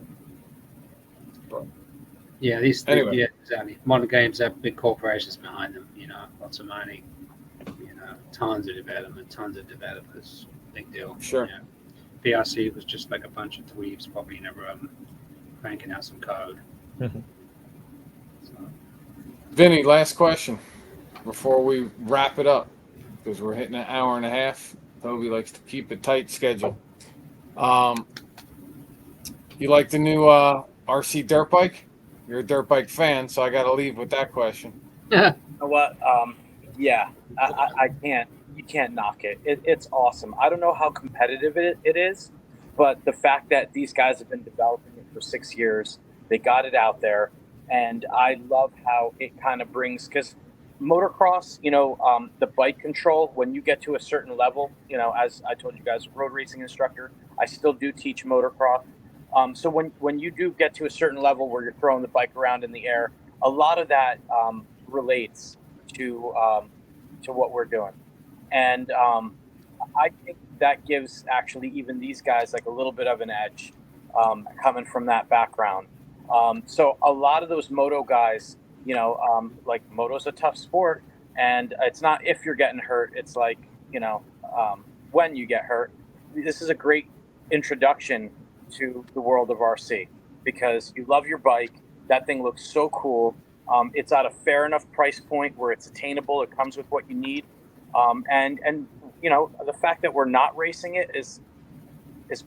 But, yeah, anyway. Yeah, exactly. Modern games have big corporations behind them, you know, lots of money, you know, tons of development, tons of developers, big deal. Sure. You know, VRC was just like a bunch of dweebs probably in a room cranking out some code. Vinny, last question before we wrap it up, because we're hitting an hour and a half. Toby likes to keep a tight schedule. You like the new RC dirt bike? You're a dirt bike fan, so I got to leave with that question. You know what? Yeah, I can't. You can't knock it. It's awesome. I don't know how competitive it is, but the fact that these guys have been developing it for 6 years, they got it out there, and I love how it kind of brings, because motocross, you know, the bike control, when you get to a certain level, you know, as I told you guys, road racing instructor, I still do teach motocross. So when you do get to a certain level where you're throwing the bike around in the air, a lot of that relates to to what we're doing. And I think that gives actually even these guys like a little bit of an edge coming from that background. So a lot of those moto guys, like moto's a tough sport, and it's not if you're getting hurt, it's like, when you get hurt. This is a great introduction to the world of RC because you love your bike. That thing looks so cool. It's at a fair enough price point where it's attainable. It comes with what you need. And the fact that we're not racing it is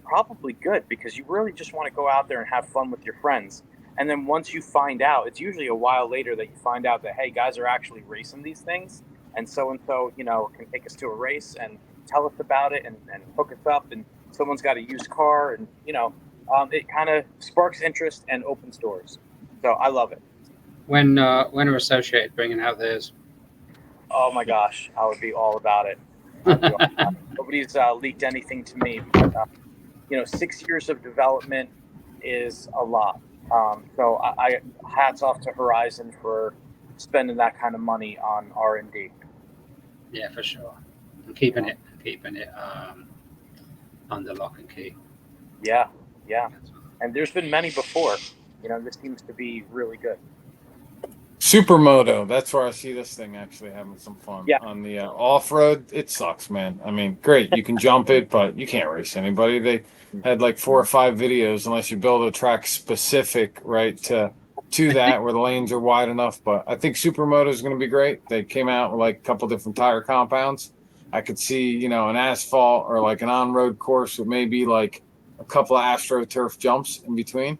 probably good because you really just want to go out there and have fun with your friends. And then once you find out, it's usually a while later that you find out that, hey, guys are actually racing these things. And so, can take us to a race and tell us about it and hook us up. And someone's got a used car. And, it kind of sparks interest and opens doors. So I love it. When are Associated bringing out theirs? Oh my gosh, I would be all about it. Nobody's leaked anything to me. 6 years of development is a lot. So I hats off to Horizon for spending that kind of money on R&D. Yeah, for sure. And keeping it under lock and key. Yeah. And there's been many before. This seems to be really good. Supermoto, that's where I see this thing actually having some fun. Yeah. On the off-road, it sucks, man. I mean, great, you can jump it, but you can't race anybody. They had like 4 or 5 videos, unless you build a track specific, right, to that, where the lanes are wide enough. But I think Supermoto is going to be great. They came out with like a couple different tire compounds. I could see, an asphalt or like an on-road course with maybe like a couple of AstroTurf jumps in between.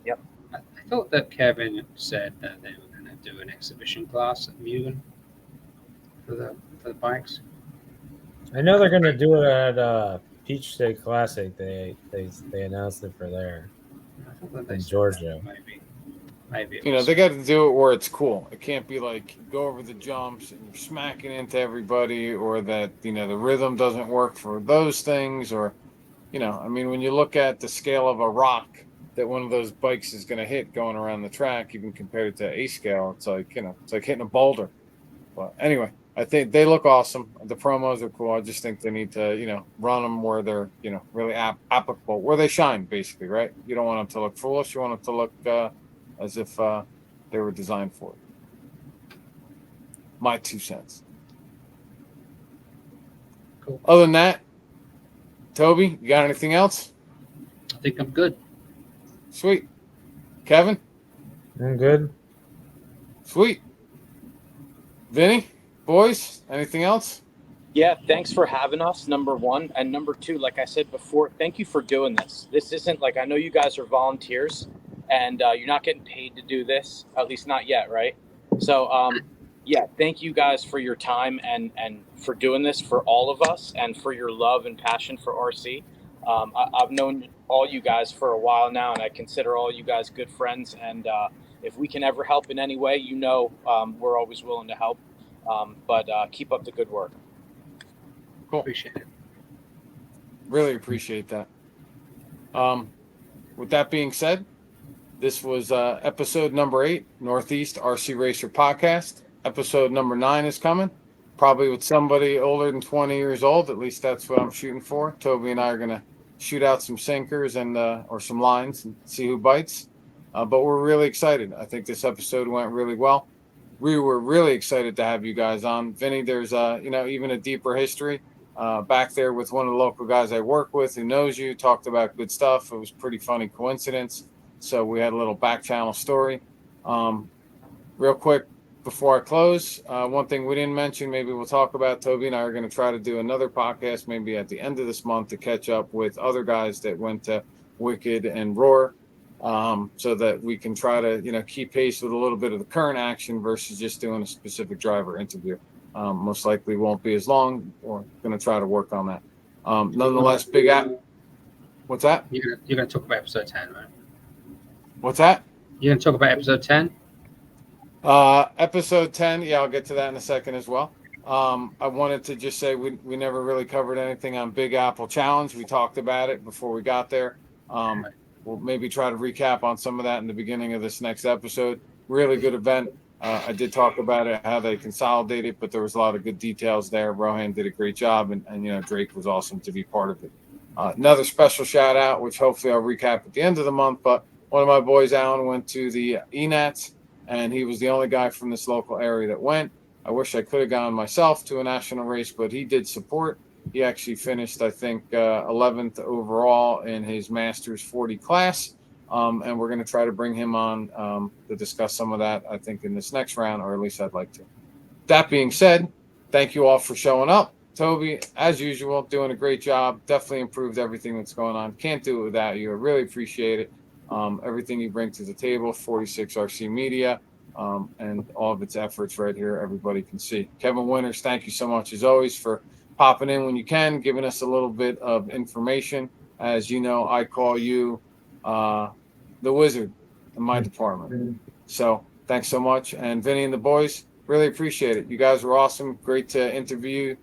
Yep. I thought that Kevin said that they were going to do an exhibition class at Mugen for the bikes. I know they're going to do it at Peach State Classic. They announced it for there. I thought that they in said Georgia. that maybe They got to do it where it's cool. It can't be like go over the jumps and you're smacking into everybody, or that the rhythm doesn't work for those things, or when you look at the scale of a rock that one of those bikes is going to hit going around the track, even compared to A scale, it's like it's like hitting a boulder. But anyway, I think they look awesome. The promos are cool. I just think they need to run them where they're really applicable, where they shine, basically, right? You don't want them to look foolish. You want them to look as if they were designed for it. My 2 cents. Cool. Other than that, Toby, you got anything else? I think I'm good. Sweet. Kevin? I'm good. Sweet. Vinny? Boys? Anything else? Yeah, thanks for having us, number one. And number two, like I said before, thank you for doing this. This isn't like, I know you guys are volunteers and you're not getting paid to do this, at least not yet, right? So, yeah, thank you guys for your time and for doing this for all of us and for your love and passion for RC. I've known all you guys for a while now, and I consider all you guys good friends. And if we can ever help in any way, we're always willing to help. But keep up the good work. Cool. Appreciate it. Really appreciate that. With that being said, this was episode number 8, Northeast RC Racer Podcast. Episode number 9 is coming, probably with somebody older than 20 years old. At least that's what I'm shooting for. Toby and I are going to shoot out some sinkers and or some lines and see who bites. But we're really excited. I think this episode went really well. We were really excited to have you guys on. Vinny, there's even a deeper history back there with one of the local guys I work with who knows you, talked about good stuff. It was a pretty funny coincidence. So we had a little back channel story. Real quick before I close, one thing we didn't mention, maybe we'll talk about, Toby and I are going to try to do another podcast maybe at the end of this month to catch up with other guys that went to Wicked and Roar, so that we can try to keep pace with a little bit of the current action versus just doing a specific driver interview. Most likely won't be as long. We're going to try to work on that. Nonetheless, big app. What's that? You're going to talk about episode 10, right? What's that? You're going to talk about episode 10? Episode 10, yeah, I'll get to that in a second as well. I wanted to just say we never really covered anything on Big Apple Challenge. We talked about it before we got there. We'll maybe try to recap on some of that in the beginning of this next episode. Really good event. I did talk about it, how they consolidated, but there was a lot of good details there. Rohan did a great job, and Drake was awesome to be part of it. Another special shout out, which hopefully I'll recap at the end of the month, but one of my boys, Alan, went to the ENATs, and he was the only guy from this local area that went. I wish I could have gone myself to a national race, but he did support. He actually finished, I think, 11th overall in his Masters 40 class. And we're going to try to bring him on to discuss some of that, I think, in this next round, or at least I'd like to. That being said, thank you all for showing up. Toby, as usual, doing a great job. Definitely improved everything that's going on. Can't do it without you. I really appreciate it. Everything you bring to the table, 46 RC Media, and all of its efforts right here, everybody can see. Kevin Winters, thank you so much, as always, for popping in when you can, giving us a little bit of information. As you know, I call you the wizard in my department. So thanks so much. And Vinny and the boys, really appreciate it. You guys were awesome. Great to interview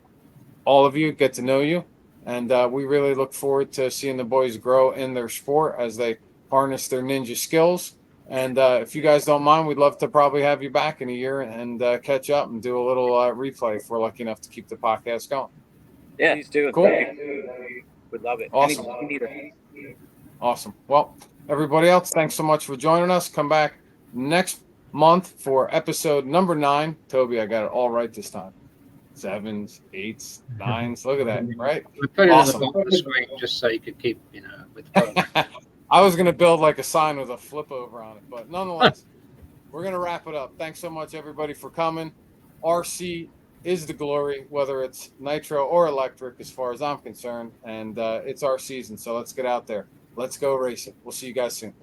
all of you, get to know you. And we really look forward to seeing the boys grow in their sport as they harness their ninja skills. And if you guys don't mind, we'd love to probably have you back in a year and catch up and do a little replay if we're lucky enough to keep the podcast going. Yeah, please do. Cool. Would love it. Awesome. Awesome. Well, everybody else, thanks so much for joining us. Come back next month for episode number 9. Toby, I got it all right this time. 7s, 8s, 9s. Look at that, right? We put it Awesome. on the screen just so you could keep, with the program. I was going to build like a sign with a flip over on it, but nonetheless, we're going to wrap it up. Thanks so much, everybody, for coming. RC is the glory, whether it's nitro or electric, as far as I'm concerned, and it's our season, so let's get out there. Let's go racing. We'll see you guys soon.